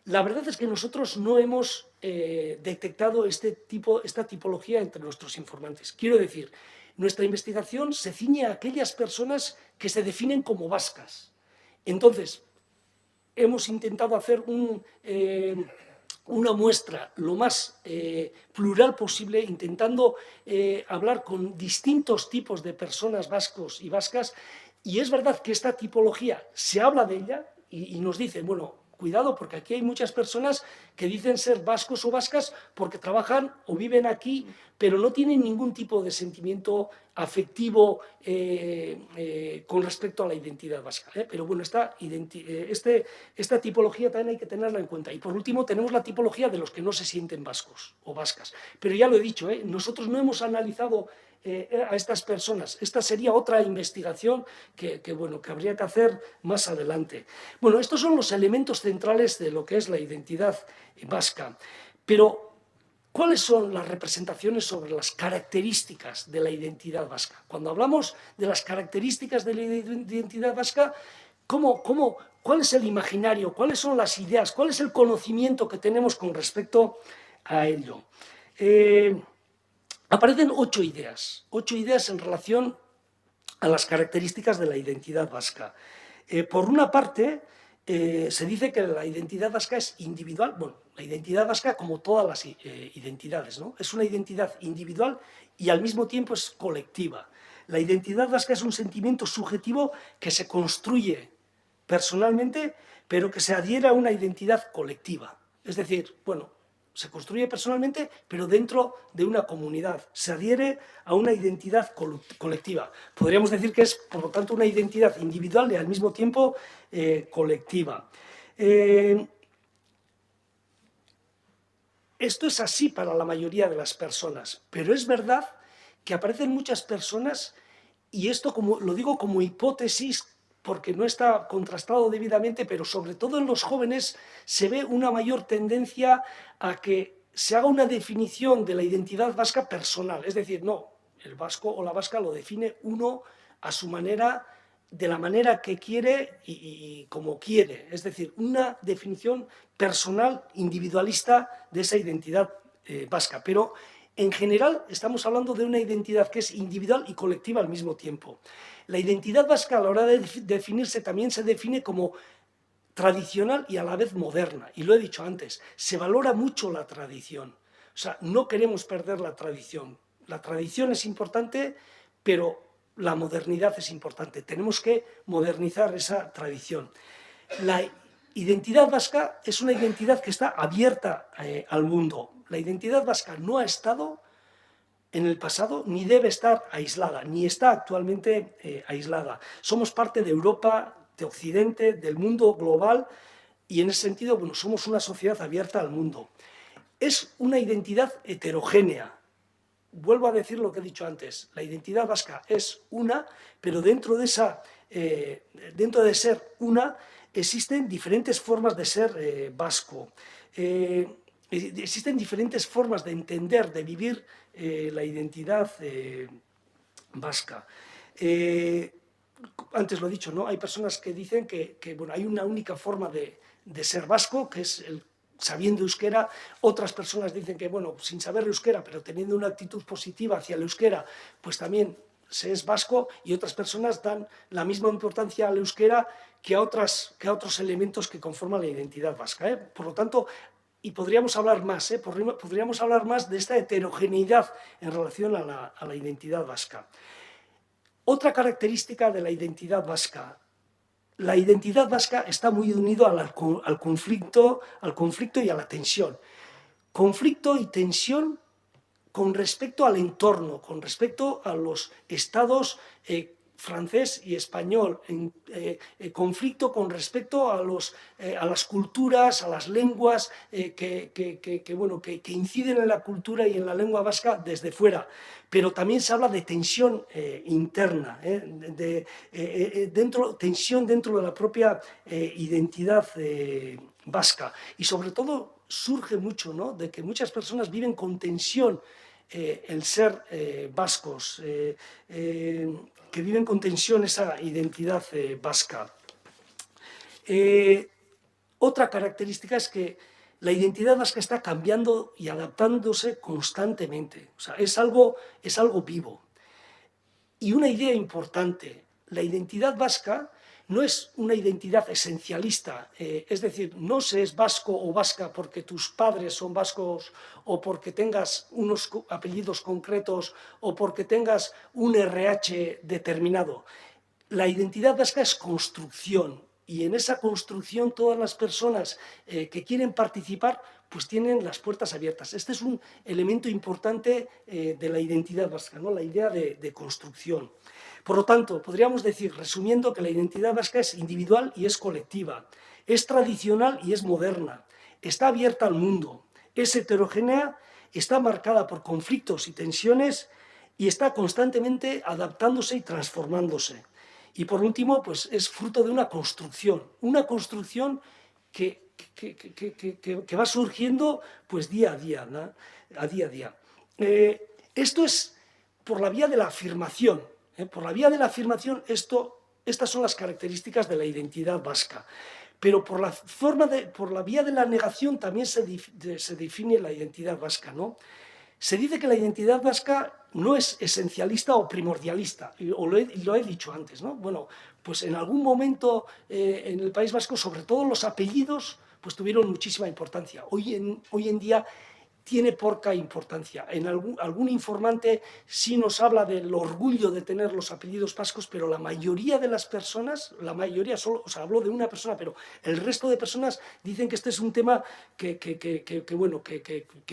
La verdad es que nosotros no hemos detectado esta tipología entre nuestros informantes. Quiero decir, nuestra investigación se ciñe a aquellas personas que se definen como vascas. Entonces, hemos intentado hacer una muestra lo más plural posible, intentando hablar con distintos tipos de personas vascos y vascas, y es verdad que esta tipología se habla de ella y nos dicen, bueno, cuidado, porque aquí hay muchas personas que dicen ser vascos o vascas porque trabajan o viven aquí, pero no tienen ningún tipo de sentimiento afectivo con respecto a la identidad vasca. Pero bueno, esta tipología también hay que tenerla en cuenta. Y por último tenemos la tipología de los que no se sienten vascos o vascas. Pero ya lo he dicho, nosotros no hemos analizado a estas personas. Esta sería otra investigación que habría que hacer más adelante. Bueno, estos son los elementos centrales de lo que es la identidad vasca. Pero, ¿cuáles son las representaciones sobre las características de la identidad vasca? Cuando hablamos de las características de la identidad vasca, ¿cuál es el imaginario? ¿Cuáles son las ideas? ¿Cuál es el conocimiento que tenemos con respecto a ello? Aparecen 8 ideas en relación a las características de la identidad vasca. Por una parte, se dice que la identidad vasca es individual. Bueno, la identidad vasca, como todas las identidades, ¿no? Es una identidad individual y al mismo tiempo es colectiva. La identidad vasca es un sentimiento subjetivo que se construye personalmente, pero que se adhiere a una identidad colectiva. Es decir, bueno, se construye personalmente, pero dentro de una comunidad. Se adhiere a una identidad colectiva. Podríamos decir que es, por lo tanto, una identidad individual y al mismo tiempo colectiva. Esto es así para la mayoría de las personas, pero es verdad que aparecen muchas personas y esto lo digo como hipótesis porque no está contrastado debidamente, pero sobre todo en los jóvenes se ve una mayor tendencia a que se haga una definición de la identidad vasca personal, es decir, no, el vasco o la vasca lo define uno a su manera, de la manera que quiere y como quiere, es decir, una definición personal, individualista de esa identidad vasca, pero en general estamos hablando de una identidad que es individual y colectiva al mismo tiempo. La identidad vasca a la hora de definirse también se define como tradicional y a la vez moderna, y lo he dicho antes, se valora mucho la tradición, o sea, no queremos perder la tradición es importante, pero la modernidad es importante, tenemos que modernizar esa tradición. La identidad vasca es una identidad que está abierta al mundo, la identidad vasca no ha estado en el pasado ni debe estar aislada, ni está actualmente aislada. Somos parte de Europa, de Occidente, del mundo global y en ese sentido, bueno, somos una sociedad abierta al mundo. Es una identidad heterogénea. Vuelvo a decir lo que he dicho antes, la identidad vasca es una, pero dentro de ser una existen diferentes formas de ser vasco. Existen diferentes formas de entender, de vivir la identidad vasca. Antes lo he dicho, ¿no? Hay personas que dicen que bueno, hay una única forma de ser vasco, que es sabiendo euskera. Otras personas dicen que, bueno, sin saber euskera, pero teniendo una actitud positiva hacia el euskera, pues también se es vasco, y otras personas dan la misma importancia al euskera que a otros elementos que conforman la identidad vasca, ¿eh? Por lo tanto, y podríamos hablar más, podríamos hablar más de esta heterogeneidad en relación a la identidad vasca. Otra característica de la identidad vasca está muy unido al conflicto y a la tensión. Conflicto y tensión con respecto al entorno, con respecto a los estados francés y español, conflicto con respecto a las culturas, a las lenguas que inciden en la cultura y en la lengua vasca desde fuera. Pero también se habla de tensión interna, tensión dentro de la propia identidad vasca. Y sobre todo surge mucho, ¿no?, de que muchas personas viven con tensión el ser vascos, que viven con tensión esa identidad vasca. Otra característica es que la identidad vasca está cambiando y adaptándose constantemente, o sea, es algo vivo. Y una idea importante, la identidad vasca no es una identidad esencialista, es decir, no se es vasco o vasca porque tus padres son vascos o porque tengas unos apellidos concretos o porque tengas un RH determinado. La identidad vasca es construcción y en esa construcción todas las personas que quieren participar pues tienen las puertas abiertas. Este es un elemento importante de la identidad vasca, ¿no?, la idea de construcción. Por lo tanto, podríamos decir, resumiendo, que la identidad vasca es individual y es colectiva, es tradicional y es moderna, está abierta al mundo, es heterogénea, está marcada por conflictos y tensiones y está constantemente adaptándose y transformándose. Y por último, pues es fruto de una construcción que va surgiendo pues día a día, ¿no?, esto es por la vía de la afirmación. Por la vía de la afirmación, estas son las características de la identidad vasca. Pero por la vía de la negación también se define la identidad vasca, ¿no? Se dice que la identidad vasca no es esencialista o primordialista, y lo he dicho antes, ¿no? Bueno, pues en algún momento en el País Vasco, sobre todo los apellidos, pues tuvieron muchísima importancia. Hoy en día tiene poca importancia. En algún informante sí nos habla del orgullo de tener los apellidos vascos, pero la mayoría de las personas, solo, o sea, hablo de una persona, pero el resto de personas dicen que este es un tema que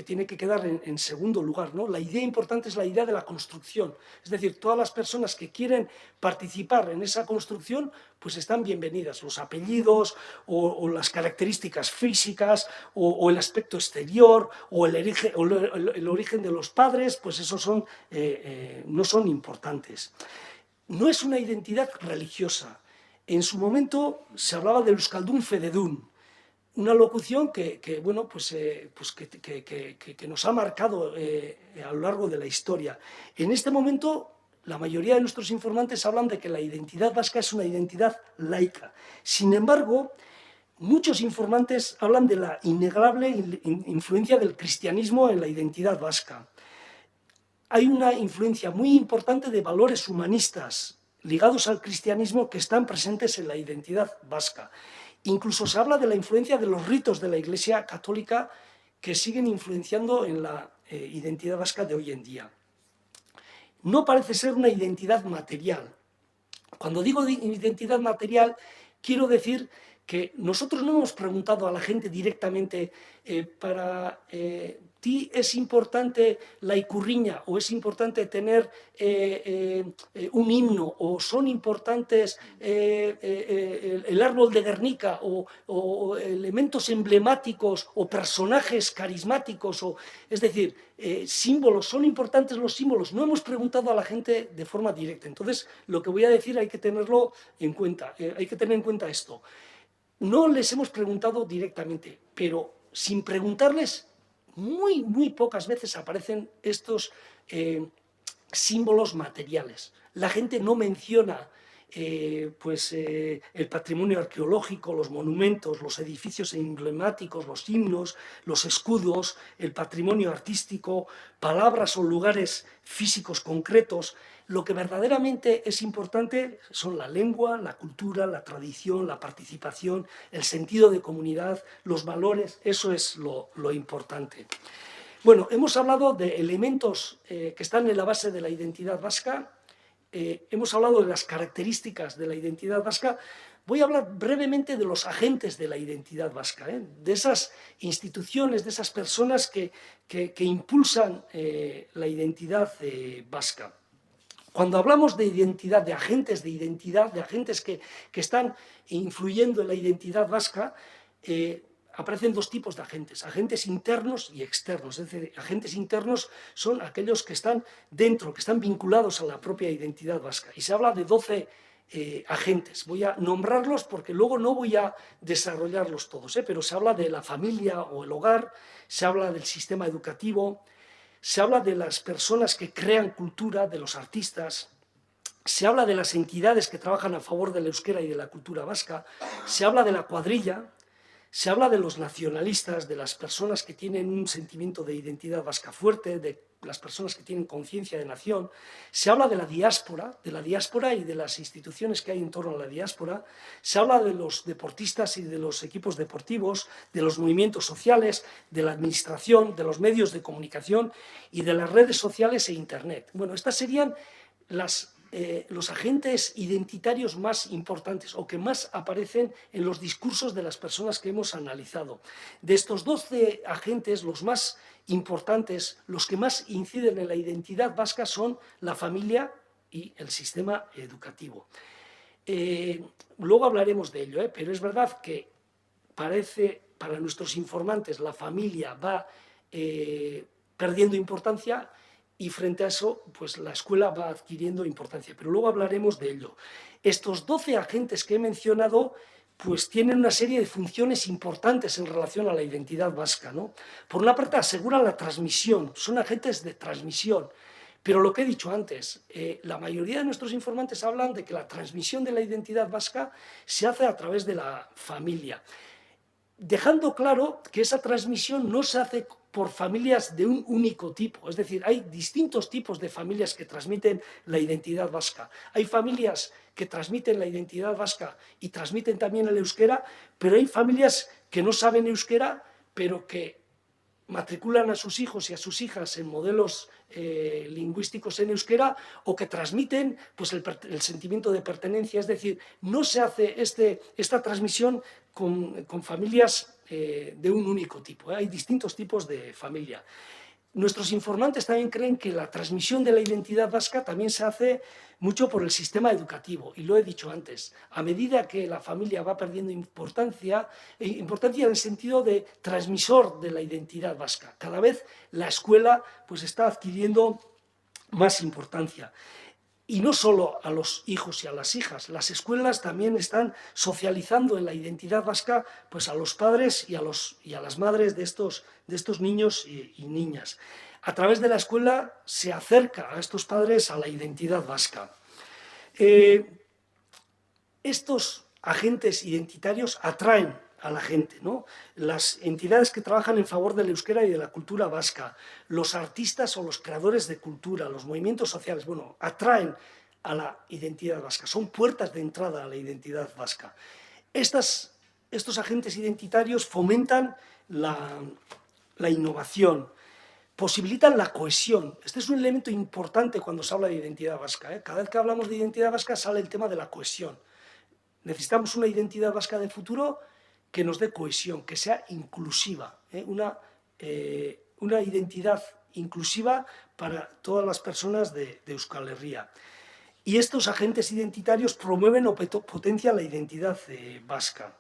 tiene que quedar en segundo lugar, ¿no? La idea importante es la idea de la construcción. Es decir, todas las personas que quieren participar en esa construcción, pues están bienvenidas. Los apellidos o las características físicas o el aspecto exterior o el origen de los padres, pues esos no son importantes. no es una identidad religiosa. En su momento se hablaba del Euskaldun Fededun, una locución que nos ha marcado a lo largo de la historia. En este momento, la mayoría de nuestros informantes hablan de que la identidad vasca es una identidad laica. Sin embargo, muchos informantes hablan de la innegable influencia del cristianismo en la identidad vasca. Hay una influencia muy importante de valores humanistas ligados al cristianismo que están presentes en la identidad vasca. Incluso se habla de la influencia de los ritos de la Iglesia Católica que siguen influenciando en la identidad vasca de hoy en día. No parece ser una identidad material. Cuando digo identidad material, quiero decir que nosotros no hemos preguntado a la gente directamente para ti es importante la icurriña o es importante tener un himno o son importantes el árbol de Guernica o elementos emblemáticos o personajes carismáticos, es decir, símbolos, son importantes los símbolos. No hemos preguntado a la gente de forma directa. Entonces, lo que voy a decir hay que tenerlo en cuenta, hay que tener en cuenta esto. No les hemos preguntado directamente, pero sin preguntarles, muy pocas veces aparecen estos símbolos materiales. La gente no menciona el patrimonio arqueológico, los monumentos, los edificios emblemáticos, los himnos, los escudos, el patrimonio artístico, palabras o lugares físicos concretos. Lo que verdaderamente es importante son la lengua, la cultura, la tradición, la participación, el sentido de comunidad, los valores, eso es lo importante. Bueno, hemos hablado de elementos que están en la base de la identidad vasca, hemos hablado de las características de la identidad vasca. Voy a hablar brevemente de los agentes de la identidad vasca, de esas instituciones, de esas personas que impulsan la identidad vasca. Cuando hablamos de identidad, de agentes que están influyendo en la identidad vasca, aparecen dos tipos de agentes, agentes internos y externos. Es decir, agentes internos son aquellos que están dentro, que están vinculados a la propia identidad vasca. Y se habla de 12 agentes. Voy a nombrarlos porque luego no voy a desarrollarlos todos, pero se habla de la familia o el hogar, se habla del sistema educativo, se habla de las personas que crean cultura, de los artistas, se habla de las entidades que trabajan a favor del euskera y de la cultura vasca, se habla de la cuadrilla, se habla de los nacionalistas, de las personas que tienen un sentimiento de identidad vasca fuerte, de las personas que tienen conciencia de nación, se habla de la diáspora y de las instituciones que hay en torno a la diáspora, se habla de los deportistas y de los equipos deportivos, de los movimientos sociales, de la administración, de los medios de comunicación y de las redes sociales e Internet. Bueno, estas serían los agentes identitarios más importantes o que más aparecen en los discursos de las personas que hemos analizado. De estos 12 agentes, los más importantes, los que más inciden en la identidad vasca son la familia y el sistema educativo. Luego hablaremos de ello, pero es verdad que parece, para nuestros informantes, la familia va perdiendo importancia y frente a eso, pues la escuela va adquiriendo importancia, pero luego hablaremos de ello. Estos 12 agentes que he mencionado, pues tienen una serie de funciones importantes en relación a la identidad vasca, ¿no? Por una parte, aseguran la transmisión, son agentes de transmisión, pero lo que he dicho antes, la mayoría de nuestros informantes hablan de que la transmisión de la identidad vasca se hace a través de la familia, dejando claro que esa transmisión no se hace por familias de un único tipo. Es decir, hay distintos tipos de familias que transmiten la identidad vasca. Hay familias que transmiten la identidad vasca y transmiten también el euskera, pero hay familias que no saben euskera, pero que matriculan a sus hijos y a sus hijas en modelos lingüísticos en euskera o que transmiten pues, el sentimiento de pertenencia. Es decir, no se hace esta transmisión con familias de un único tipo. Hay distintos tipos de familia. Nuestros informantes también creen que la transmisión de la identidad vasca también se hace mucho por el sistema educativo, y lo he dicho antes. A medida que la familia va perdiendo importancia en el sentido de transmisor de la identidad vasca, cada vez la escuela pues, está adquiriendo más importancia. Y no solo a los hijos y a las hijas, las escuelas también están socializando en la identidad vasca pues a los padres y a las madres de estos niños y niñas. A través de la escuela se acerca a estos padres a la identidad vasca. Estos agentes identitarios atraen a la gente, ¿no? Las entidades que trabajan en favor del euskera y de la cultura vasca, los artistas o los creadores de cultura, los movimientos sociales, bueno, atraen a la identidad vasca, son puertas de entrada a la identidad vasca. Estos agentes identitarios fomentan la innovación, posibilitan la cohesión. Este es un elemento importante cuando se habla de identidad vasca, ¿eh? Cada vez que hablamos de identidad vasca sale el tema de la cohesión. Necesitamos una identidad vasca de futuro que nos dé cohesión, que sea inclusiva, ¿eh? Una identidad inclusiva para todas las personas de Euskal Herria. Y estos agentes identitarios promueven o potencian la identidad vasca.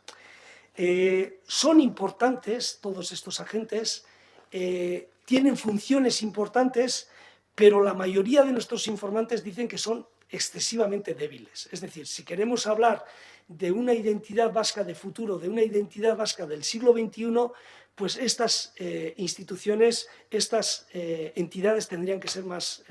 Son importantes todos estos agentes, tienen funciones importantes, pero la mayoría de nuestros informantes dicen que son excesivamente débiles. Es decir, si queremos hablar de una identidad vasca de futuro, de una identidad vasca del siglo XXI, pues estas instituciones, estas entidades tendrían que ser más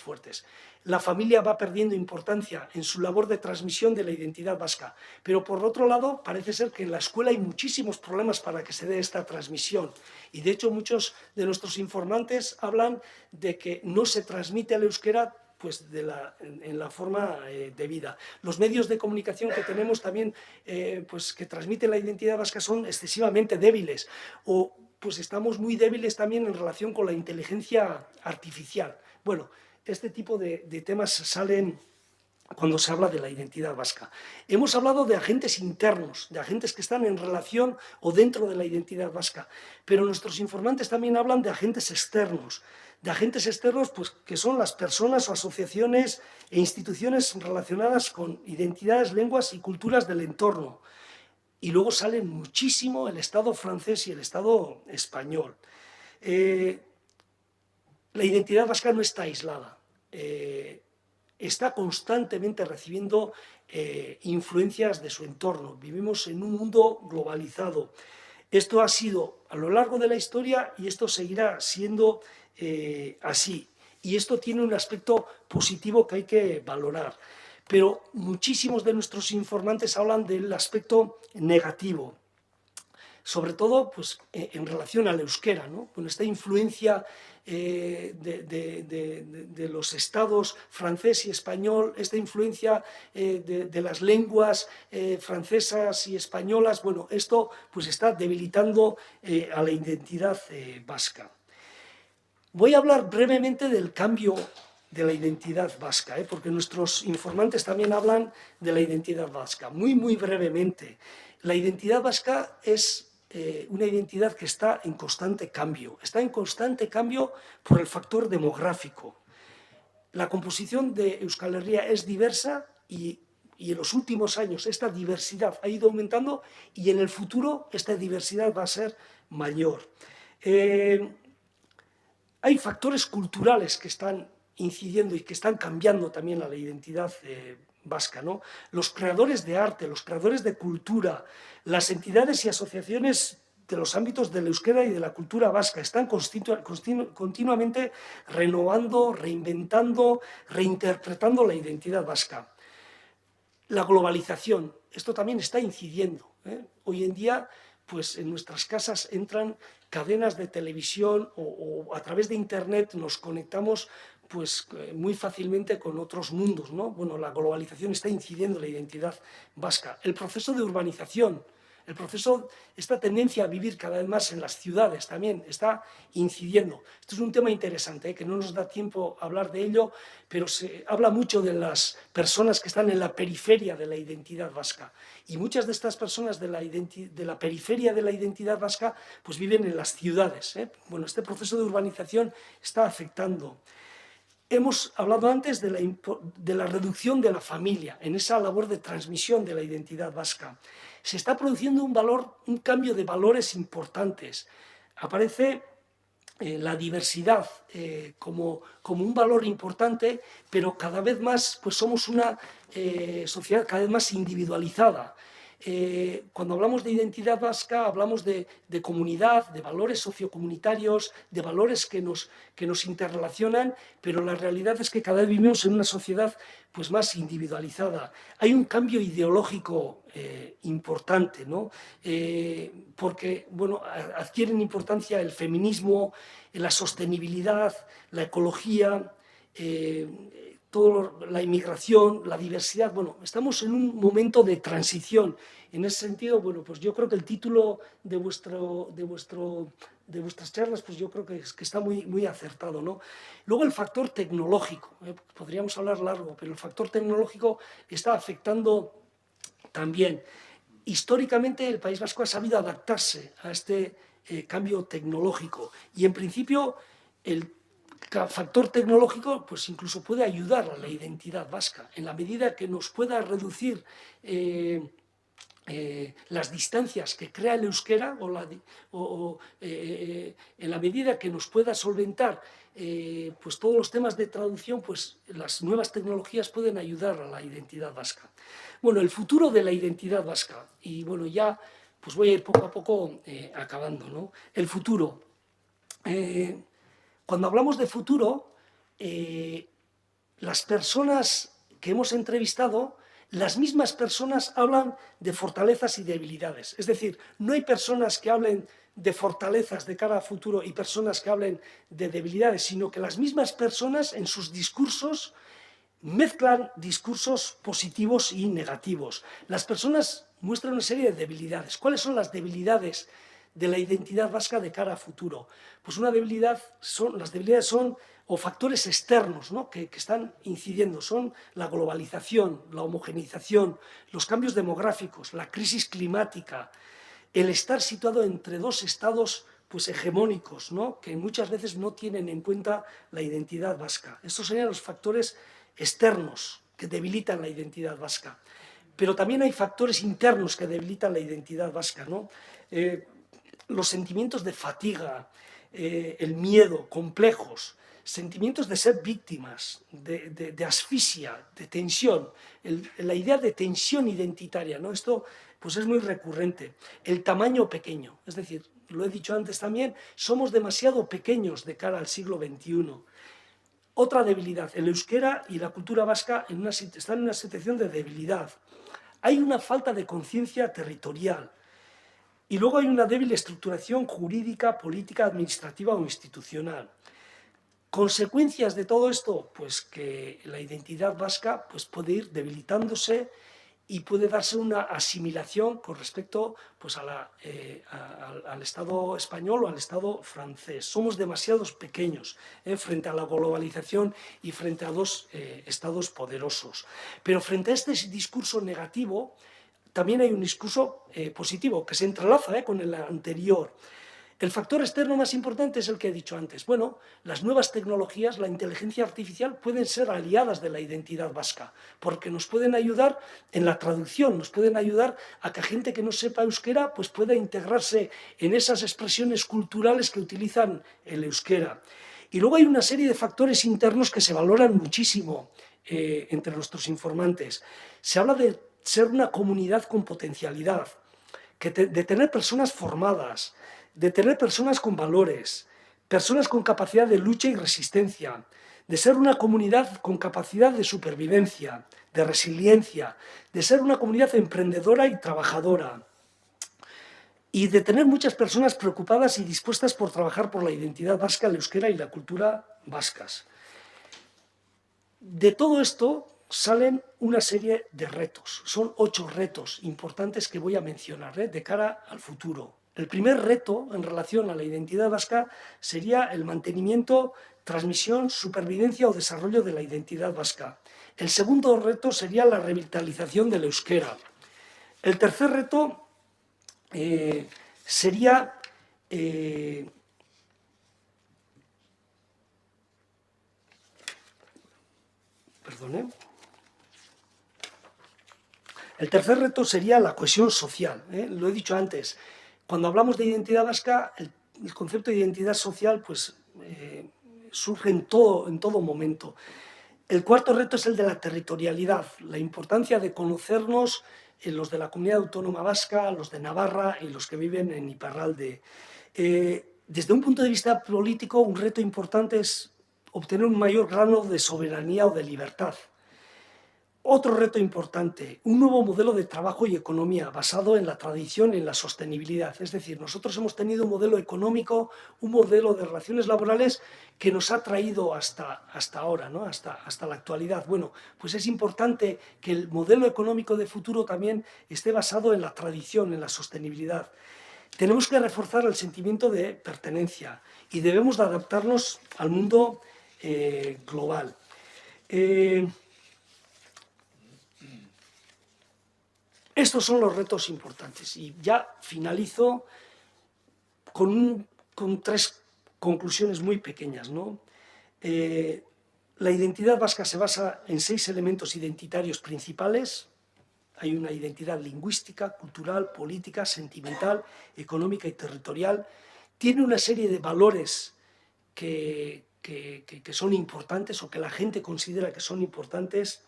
fuertes. La familia va perdiendo importancia en su labor de transmisión de la identidad vasca, pero por otro lado parece ser que en la escuela hay muchísimos problemas para que se dé esta transmisión y de hecho muchos de nuestros informantes hablan de que no se transmite el euskera pues en la forma debida. Los medios de comunicación que tenemos también pues que transmiten la identidad vasca son excesivamente débiles o pues estamos muy débiles también en relación con la inteligencia artificial. Bueno, este tipo de temas salen cuando se habla de la identidad vasca. Hemos hablado de agentes internos, de agentes que están en relación o dentro de la identidad vasca, pero nuestros informantes también hablan de agentes externos, pues, que son las personas o asociaciones e instituciones relacionadas con identidades, lenguas y culturas del entorno. Y luego salen muchísimo el Estado francés y el Estado español. La identidad vasca no está aislada. Está constantemente recibiendo influencias de su entorno. Vivimos en un mundo globalizado. Esto ha sido a lo largo de la historia y esto seguirá siendo así. Y esto tiene un aspecto positivo que hay que valorar. Pero muchísimos de nuestros informantes hablan del aspecto negativo, sobre todo pues, en relación al euskera, ¿no? Con esta influencia de los estados francés y español, esta influencia de las lenguas francesas y españolas, bueno, esto pues está debilitando a la identidad vasca. Voy a hablar brevemente del cambio de la identidad vasca, porque nuestros informantes también hablan de la identidad vasca. Muy brevemente, la identidad vasca es una identidad que está en constante cambio. Está en constante cambio por el factor demográfico. La composición de Euskal Herria es diversa y en los últimos años esta diversidad ha ido aumentando y en el futuro esta diversidad va a ser mayor. Hay factores culturales que están incidiendo y que están cambiando también a la identidad vasca, ¿no? Los creadores de arte, los creadores de cultura, las entidades y asociaciones de los ámbitos del euskera y de la cultura vasca están continuamente renovando, reinventando, reinterpretando la identidad vasca. La globalización, esto también está incidiendo, ¿eh? Hoy en día, pues en nuestras casas entran cadenas de televisión o a través de internet nos conectamos pues muy fácilmente con otros mundos, ¿no? Bueno, la globalización está incidiendo en la identidad vasca. El proceso de urbanización, esta tendencia a vivir cada vez más en las ciudades también está incidiendo. Esto es un tema interesante, que no nos da tiempo a hablar de ello, pero se habla mucho de las personas que están en la periferia de la identidad vasca. Y muchas de estas personas de la periferia de la identidad vasca pues viven en las ciudades, ¿eh? Bueno, este proceso de urbanización está afectando. Hemos hablado antes de la reducción de la familia en esa labor de transmisión de la identidad vasca. Se está produciendo un cambio de valores importantes. Aparece la diversidad como un valor importante, pero cada vez más pues somos una sociedad cada vez más individualizada. Cuando hablamos de identidad vasca, hablamos de comunidad, de valores sociocomunitarios, de valores que nos interrelacionan, pero la realidad es que cada vez vivimos en una sociedad pues, más individualizada. Hay un cambio ideológico importante, ¿no? Porque bueno, adquieren importancia el feminismo, la sostenibilidad, la ecología, la inmigración, la diversidad. Bueno, estamos en un momento de transición. En ese sentido, bueno, pues yo creo que el título de vuestras charlas, pues yo creo que está muy acertado, ¿no? Luego el factor tecnológico, podríamos hablar largo, pero el factor tecnológico está afectando también. Históricamente el País Vasco ha sabido adaptarse a este cambio tecnológico y en principio el factor tecnológico pues incluso puede ayudar a la identidad vasca en la medida que nos pueda reducir las distancias que crea el euskera en la medida que nos pueda solventar pues todos los temas de traducción, pues las nuevas tecnologías pueden ayudar a la identidad vasca. Bueno, el futuro de la identidad vasca, y bueno, ya pues voy a ir poco a poco acabando, ¿no? El futuro. Cuando hablamos de futuro, las personas que hemos entrevistado, las mismas personas hablan de fortalezas y debilidades. Es decir, no hay personas que hablen de fortalezas de cara a futuro y personas que hablen de debilidades, sino que las mismas personas en sus discursos mezclan discursos positivos y negativos. Las personas muestran una serie de debilidades. ¿Cuáles son las debilidades de la identidad vasca de cara a futuro? Pues las debilidades son o factores externos, ¿no? que están incidiendo, son la globalización, la homogeneización, los cambios demográficos, la crisis climática, el estar situado entre dos estados pues, hegemónicos, ¿no? que muchas veces no tienen en cuenta la identidad vasca. Estos serían los factores externos que debilitan la identidad vasca. Pero también hay factores internos que debilitan la identidad vasca, ¿no? Los sentimientos de fatiga, el miedo, complejos, sentimientos de ser víctimas, de asfixia, de tensión, la idea de tensión identitaria, ¿no? Esto pues es muy recurrente. El tamaño pequeño, es decir, lo he dicho antes también, somos demasiado pequeños de cara al siglo XXI. Otra debilidad, el euskera y la cultura vasca están en una situación de debilidad. Hay una falta de conciencia territorial. Y luego hay una débil estructuración jurídica, política, administrativa o institucional. ¿Consecuencias de todo esto? Pues que la identidad vasca pues, puede ir debilitándose y puede darse una asimilación con respecto pues, al Estado español o al Estado francés. Somos demasiados pequeños frente a la globalización y frente a dos estados poderosos. Pero frente a este discurso negativo, también hay un discurso positivo que se entrelaza con el anterior. El factor externo más importante es el que he dicho antes. Bueno, las nuevas tecnologías, la inteligencia artificial pueden ser aliadas de la identidad vasca, porque nos pueden ayudar en la traducción, nos pueden ayudar a que gente que no sepa euskera pues pueda integrarse en esas expresiones culturales que utilizan el euskera. Y luego hay una serie de factores internos que se valoran muchísimo entre nuestros informantes. Se habla de ser una comunidad con potencialidad, de tener personas formadas, de tener personas con valores, personas con capacidad de lucha y resistencia, de ser una comunidad con capacidad de supervivencia, de resiliencia, de ser una comunidad emprendedora y trabajadora, y de tener muchas personas preocupadas y dispuestas por trabajar por la identidad vasca, el euskera y la cultura vascas. De todo esto salen una serie de retos. Son 8 retos importantes que voy a mencionar de cara al futuro. El primer reto en relación a la identidad vasca sería el mantenimiento, transmisión, supervivencia o desarrollo de la identidad vasca. El segundo reto sería la revitalización del euskera. El tercer reto sería el tercer reto sería la cohesión social. Lo he dicho antes, cuando hablamos de identidad vasca, el concepto de identidad social pues, surge en todo momento. El cuarto reto es el de la territorialidad, la importancia de conocernos los de la Comunidad Autónoma Vasca, los de Navarra y los que viven en Iparralde. Desde un punto de vista político, un reto importante es obtener un mayor grado de soberanía o de libertad. Otro reto importante, un nuevo modelo de trabajo y economía basado en la tradición y en la sostenibilidad. Es decir, nosotros hemos tenido un modelo económico, un modelo de relaciones laborales que nos ha traído hasta ahora, ¿no? hasta la actualidad. Bueno, pues es importante que el modelo económico de futuro también esté basado en la tradición, en la sostenibilidad. Tenemos que reforzar el sentimiento de pertenencia y debemos de adaptarnos al mundo global. Estos son los retos importantes y ya finalizo con 3 conclusiones muy pequeñas, ¿no? La identidad vasca se basa en 6 elementos identitarios principales. Hay una identidad lingüística, cultural, política, sentimental, económica y territorial. Tiene una serie de valores que son importantes o que la gente considera que son importantes.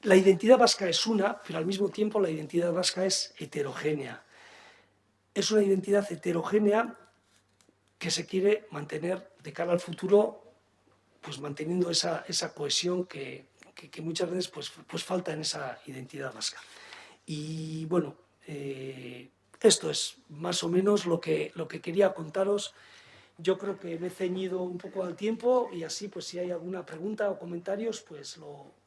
La identidad vasca es una, pero al mismo tiempo la identidad vasca es heterogénea. Es una identidad heterogénea que se quiere mantener de cara al futuro, pues manteniendo esa cohesión que muchas veces pues falta en esa identidad vasca. Y bueno, esto es más o menos lo que quería contaros. Yo creo que me he ceñido un poco al tiempo y así pues si hay alguna pregunta o comentarios pues lo...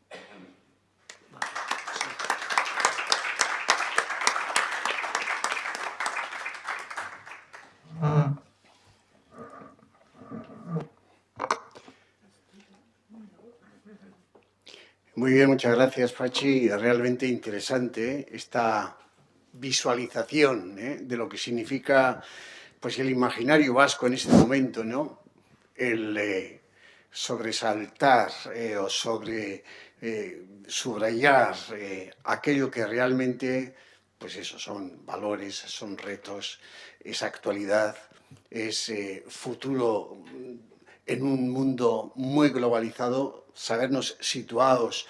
Muy bien, muchas gracias, Pachi. Realmente interesante esta visualización de lo que significa pues, el imaginario vasco en este momento, ¿no? El sobresaltar o subrayar aquello que realmente, pues eso, son valores, son retos, es actualidad, es futuro en un mundo muy globalizado, sabernos situados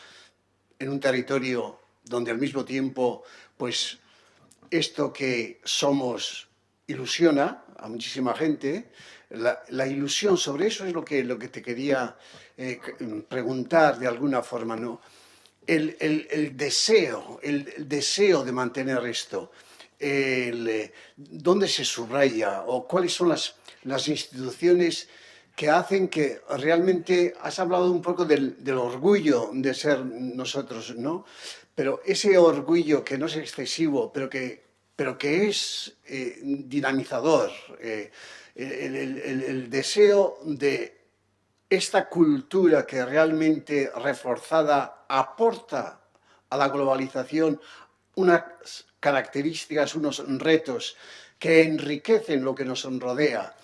en un territorio donde al mismo tiempo, pues esto que somos ilusiona a muchísima gente. La ilusión sobre eso es lo que te quería preguntar de alguna forma, ¿no? El deseo de mantener esto, ¿dónde se subraya o cuáles son las instituciones que hacen que realmente, has hablado un poco del orgullo de ser nosotros, ¿no? Pero ese orgullo que no es excesivo, pero que es dinamizador, el deseo de esta cultura que realmente reforzada aporta a la globalización unas características, unos retos que enriquecen lo que nos rodea.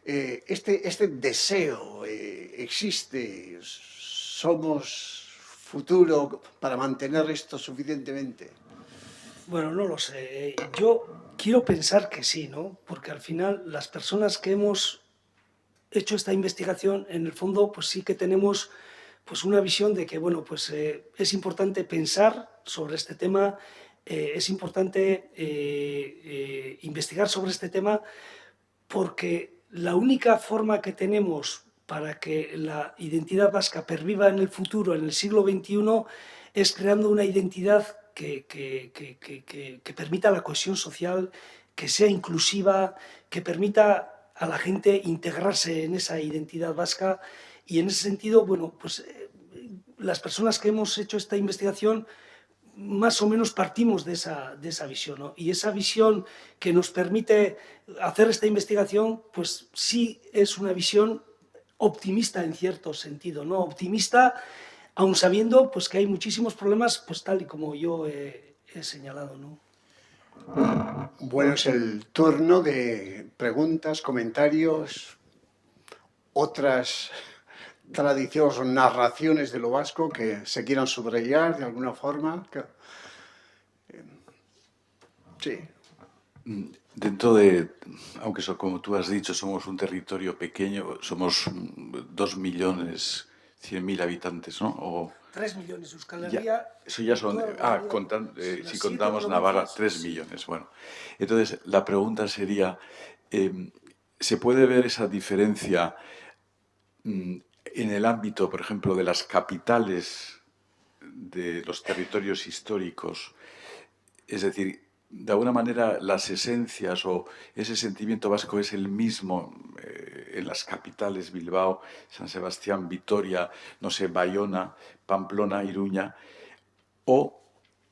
Este deseo existe, somos futuro para mantener esto suficientemente. Bueno, no lo sé. Yo quiero pensar que sí, ¿no? Porque al final las personas que hemos hecho esta investigación, en el fondo, pues sí que tenemos pues una visión de que, bueno, pues es importante pensar sobre este tema, es importante investigar sobre este tema, porque la única forma que tenemos para que la identidad vasca perviva en el futuro, en el siglo XXI, es creando una identidad que permita la cohesión social, que sea inclusiva, que permita a la gente integrarse en esa identidad vasca. Y en ese sentido, bueno, pues las personas que hemos hecho esta investigación más o menos partimos de esa visión, ¿no? Y esa visión que nos permite hacer esta investigación, pues sí es una visión optimista en cierto sentido, ¿no? Optimista, aun sabiendo pues, que hay muchísimos problemas, pues tal y como yo he señalado, ¿no? Bueno, es el turno de preguntas, comentarios, otras tradiciones o narraciones de lo vasco que se quieran subrayar de alguna forma. Sí. Dentro de, aunque como tú has dicho, somos un territorio pequeño, somos 2.100.000 habitantes, ¿no? 3 millones, Euskal Ya, Herria. eso ya son, toda la comunidad, las si 7 contamos Navarra, provincias, 3 sí. millones. Bueno, entonces la pregunta sería, ¿se puede ver esa diferencia en el ámbito, por ejemplo, de las capitales de los territorios históricos? Es decir, de alguna manera las esencias o ese sentimiento vasco es el mismo en las capitales, Bilbao, San Sebastián, Vitoria, no sé, Bayona, Pamplona, Iruña, o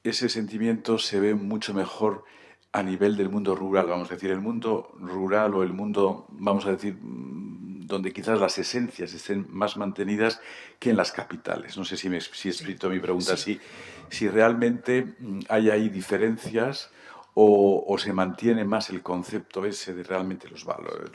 ese sentimiento se ve mucho mejor a nivel del mundo rural, vamos a decir, el mundo rural o el mundo, vamos a decir, donde quizás las esencias estén más mantenidas que en las capitales. No sé si Sí, explico mi pregunta, sí. si realmente hay ahí diferencias o se mantiene más el concepto ese de realmente los valores,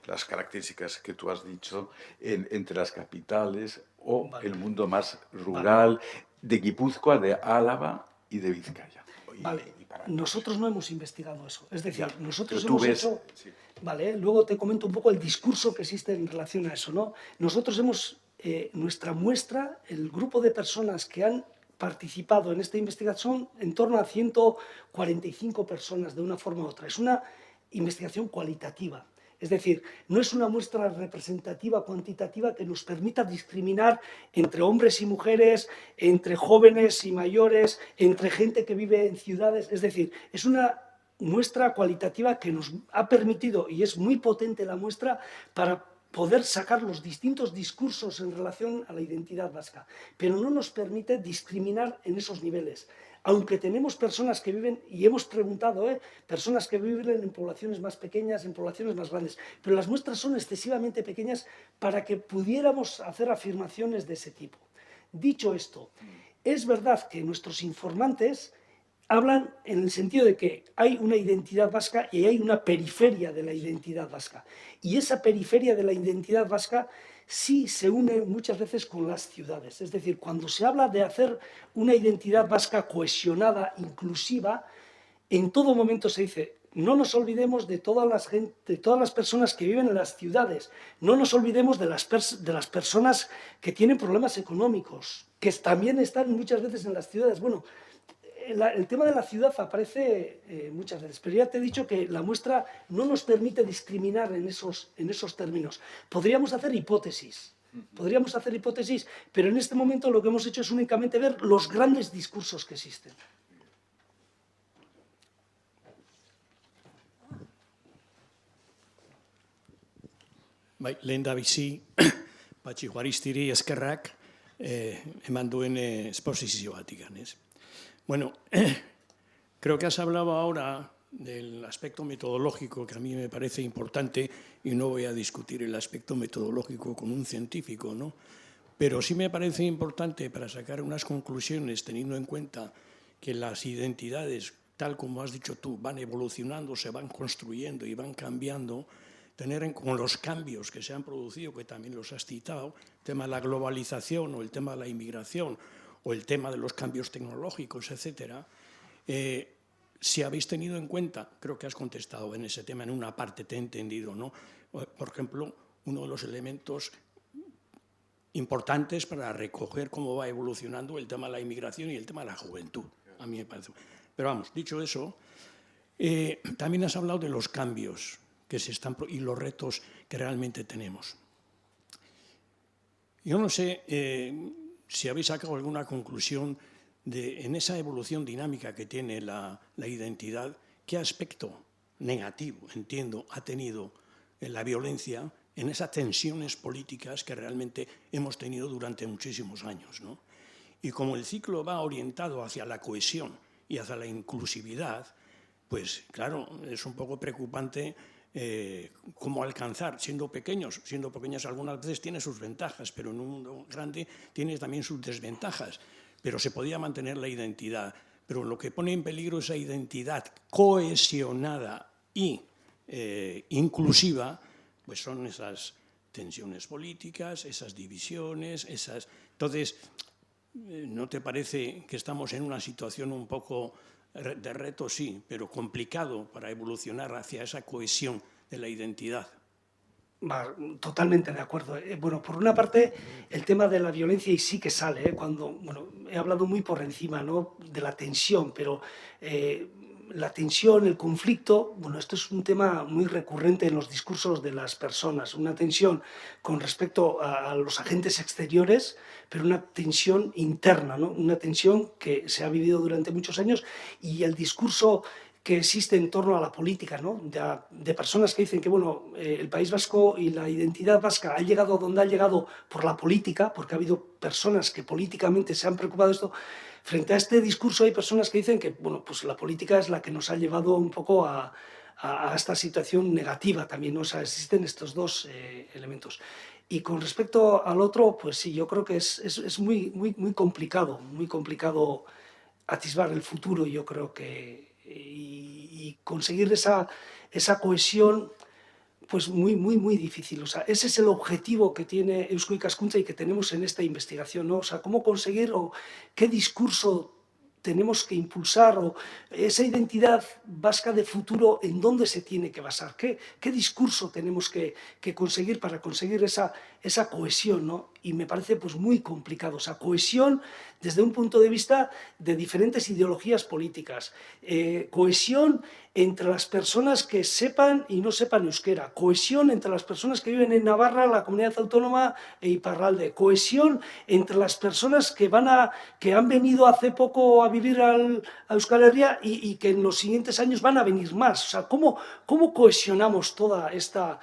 las características que tú has dicho entre las capitales o Vale, el mundo más vale, rural de Guipúzcoa, de Álava y de Vizcaya. vale. Y para todos. Nosotros no hemos investigado eso. Es decir, Ya, nosotros pero tú hemos ves, hecho... sí. Vale, luego te comento un poco el discurso que existe en relación a eso, ¿no? Nosotros hemos, nuestra muestra, el grupo de personas que han participado en esta investigación son en torno a 145 personas de una forma u otra. Es una investigación cualitativa. Es decir, no es una muestra representativa, cuantitativa, que nos permita discriminar entre hombres y mujeres, entre jóvenes y mayores, entre gente que vive en ciudades. Es decir, es una muestra cualitativa que nos ha permitido, y es muy potente la muestra, para poder sacar los distintos discursos en relación a la identidad vasca, pero no nos permite discriminar en esos niveles. Aunque tenemos personas que viven, y hemos preguntado, personas que viven en poblaciones más pequeñas, en poblaciones más grandes, pero las muestras son excesivamente pequeñas para que pudiéramos hacer afirmaciones de ese tipo. Dicho esto, es verdad que nuestros informantes hablan en el sentido de que hay una identidad vasca y hay una periferia de la identidad vasca. Y esa periferia de la identidad vasca sí se une muchas veces con las ciudades. Es decir, cuando se habla de hacer una identidad vasca cohesionada, inclusiva, en todo momento se dice, no nos olvidemos de todas las personas que viven en las ciudades, no nos olvidemos de las personas que tienen problemas económicos, que también están muchas veces en las ciudades. Bueno, el tema de la ciudad aparece muchas veces, pero ya te he dicho que la muestra no nos permite discriminar en esos términos. Podríamos hacer hipótesis, pero en este momento lo que hemos hecho es únicamente ver los grandes discursos que existen. Bai, lehen da bizi, Patxi Juaristiri eskerrak eman duen esposizioatik, ez? Bueno, creo que has hablado ahora del aspecto metodológico, que a mí me parece importante, y no voy a discutir el aspecto metodológico con un científico, ¿no? Pero sí me parece importante para sacar unas conclusiones, teniendo en cuenta que las identidades, tal como has dicho tú, van evolucionando, se van construyendo y van cambiando, tener con los cambios que se han producido, que también los has citado, el tema de la globalización o el tema de la inmigración o el tema de los cambios tecnológicos, etcétera, si habéis tenido en cuenta, creo que has contestado en ese tema, en una parte te he entendido, ¿no? Por ejemplo, uno de los elementos importantes para recoger cómo va evolucionando el tema de la inmigración y el tema de la juventud, a mí me parece. Pero vamos, dicho eso, también has hablado de los cambios que se están y los retos que realmente tenemos. Yo no sé si habéis sacado alguna conclusión en esa evolución dinámica que tiene la identidad, qué aspecto negativo, entiendo, ha tenido la violencia en esas tensiones políticas que realmente hemos tenido durante muchísimos años, ¿no? Y como el ciclo va orientado hacia la cohesión y hacia la inclusividad, pues claro, es un poco preocupante cómo alcanzar, siendo pequeñas algunas veces tiene sus ventajas, pero en un mundo grande tiene también sus desventajas, pero se podía mantener la identidad. Pero lo que pone en peligro esa identidad cohesionada y inclusiva, pues son esas tensiones políticas, esas divisiones, Entonces, ¿no te parece que estamos en una situación un poco de reto sí, pero complicado para evolucionar hacia esa cohesión de la identidad. Totalmente de acuerdo. Bueno, por una parte, el tema de la violencia y sí que sale, cuando, bueno, he hablado muy por encima, ¿no?, de la tensión, pero la tensión, el conflicto, bueno, esto es un tema muy recurrente en los discursos de las personas, una tensión con respecto a los agentes exteriores, pero una tensión interna, ¿no?, una tensión que se ha vivido durante muchos años, y el discurso que existe en torno a la política, ¿no?, de personas que dicen que, bueno, el País Vasco y la identidad vasca ha llegado donde ha llegado por la política, porque ha habido personas que políticamente se han preocupado de esto. Frente a este discurso hay personas que dicen que, bueno, pues la política es la que nos ha llevado un poco a esta situación negativa también, ¿no? O sea, existen estos dos elementos. Y con respecto al otro, pues sí, yo creo que es muy complicado atisbar el futuro, yo creo que, y conseguir esa cohesión, pues muy difícil. O sea, ese es el objetivo que tiene Eusko Ikaskuntza y que tenemos en esta investigación, ¿no? O sea, cómo conseguir o qué discurso tenemos que impulsar, o esa identidad vasca de futuro, ¿en dónde se tiene que basar? ¿Qué discurso tenemos que conseguir para conseguir esa cohesión, ¿no? Y me parece pues muy complicado, o sea, cohesión desde un punto de vista de diferentes ideologías políticas, cohesión entre las personas que sepan y no sepan euskera, cohesión entre las personas que viven en Navarra, la comunidad autónoma e Iparralde, cohesión entre las personas que han venido hace poco a vivir a Euskal Herria y que en los siguientes años van a venir más. O sea, ¿cómo cohesionamos toda esta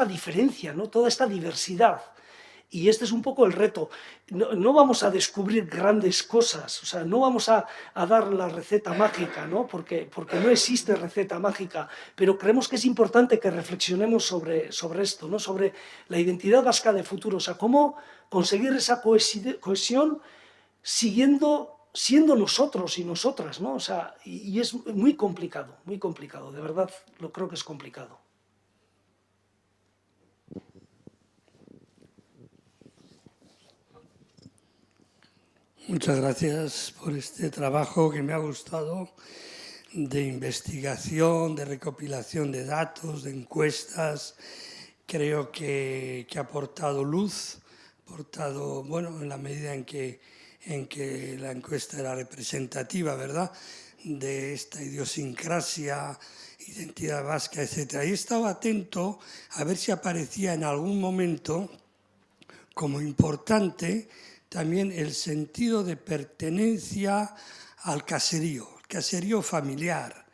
diferencia, ¿no?, toda esta diversidad? Y este es un poco el reto. No vamos a descubrir grandes cosas, o sea, no vamos a dar la receta mágica, ¿no?, porque no existe receta mágica, pero creemos que es importante que reflexionemos sobre esto, ¿no?, sobre la identidad vasca de futuro, o sea, cómo conseguir esa cohesión siendo nosotros y nosotras, ¿no? O sea, y es muy complicado, de verdad, lo creo que es complicado. Muchas gracias por este trabajo que me ha gustado, de investigación, de recopilación de datos, de encuestas. Creo que ha aportado luz, bueno, en la medida en que la encuesta era representativa, ¿verdad?, de esta idiosincrasia, identidad vasca, etc. Y he estado atento a ver si aparecía en algún momento como importante también el sentido de pertenencia al caserío familiar.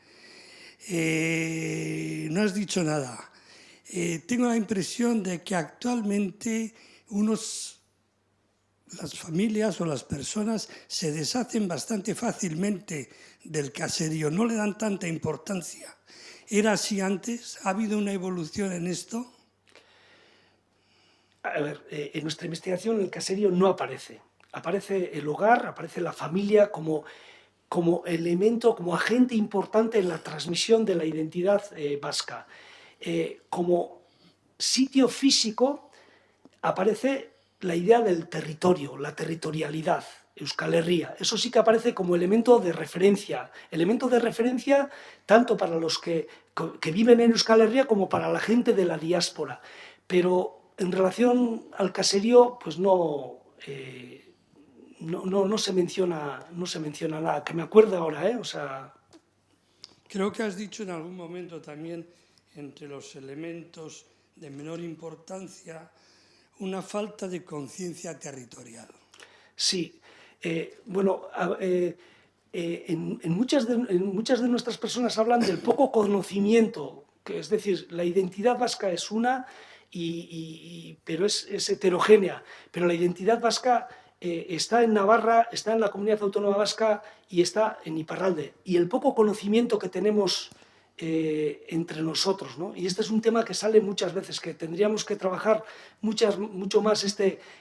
No has dicho nada. Tengo la impresión de que actualmente las familias o las personas se deshacen bastante fácilmente del caserío, no le dan tanta importancia. ¿Era así antes? ¿Ha habido una evolución en esto? A ver, en nuestra investigación el caserío no aparece. Aparece el hogar, aparece la familia como elemento, como agente importante en la transmisión de la identidad vasca. Como sitio físico aparece la idea del territorio, la territorialidad, Euskal Herria. Eso sí que aparece como elemento de referencia tanto para los que viven en Euskal Herria como para la gente de la diáspora. Pero en relación al caserío, pues no se menciona nada, que me acuerde ahora, o sea... Creo que has dicho en algún momento también, entre los elementos de menor importancia, una falta de conciencia territorial. Sí, bueno, en muchas de nuestras personas hablan del poco conocimiento, que es decir, la identidad vasca es una, pero es heterogénea, pero la identidad vasca está en Navarra, está en la Comunidad Autónoma Vasca y está en Iparralde. Y el poco conocimiento que tenemos entre nosotros, ¿no? Y este es un tema que sale muchas veces, que tendríamos que trabajar mucho más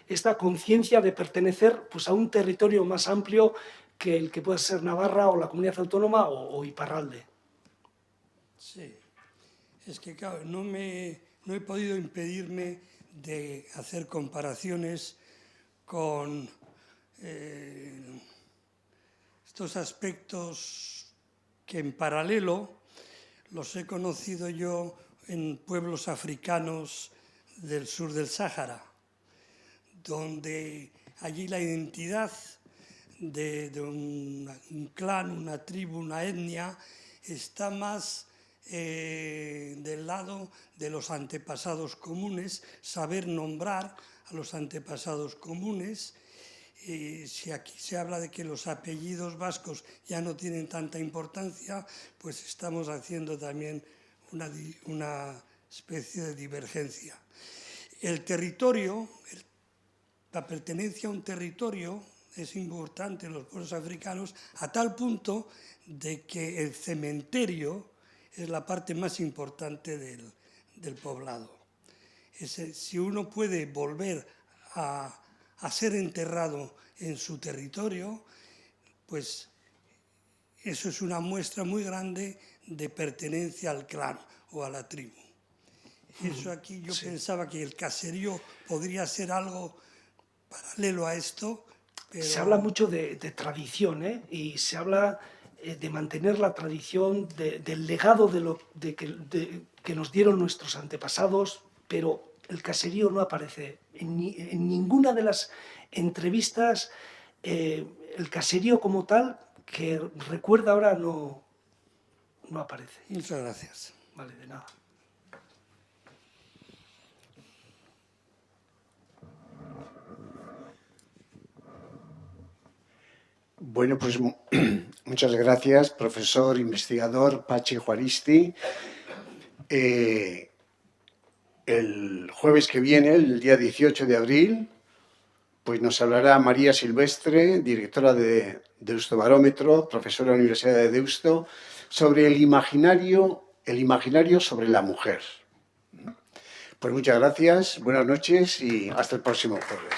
esta conciencia de pertenecer, pues, a un territorio más amplio que el que pueda ser Navarra o la Comunidad Autónoma o Iparralde. Sí, es que claro, no he podido impedirme de hacer comparaciones con estos aspectos que en paralelo los he conocido yo en pueblos africanos del sur del Sáhara, donde allí la identidad de un clan, una tribu, una etnia, está más del lado de los antepasados comunes, saber nombrar a los antepasados comunes. Si aquí se habla de que los apellidos vascos ya no tienen tanta importancia, pues estamos haciendo también una especie de divergencia. El territorio, la pertenencia a un territorio es importante en los pueblos africanos a tal punto de que el cementerio es la parte más importante del poblado. Si uno puede volver a ser enterrado en su territorio, pues eso es una muestra muy grande de pertenencia al clan o a la tribu. Eso aquí yo pensaba que el caserío podría ser algo paralelo a esto, pero... Se habla mucho de tradición, ¿eh? Y se habla de mantener la tradición, del legado que nos dieron nuestros antepasados, pero el caserío no aparece en ninguna de las entrevistas. El caserío como tal, que recuerda ahora, no aparece. Muchas gracias. Vale, de nada. Bueno, pues muchas gracias, profesor, investigador Patxi Juaristi. El jueves que viene, el día 18 de abril, pues nos hablará María Silvestre, directora de Deustobarómetro, profesora de la Universidad de Deusto, sobre el imaginario sobre la mujer. Pues muchas gracias, buenas noches y hasta el próximo jueves.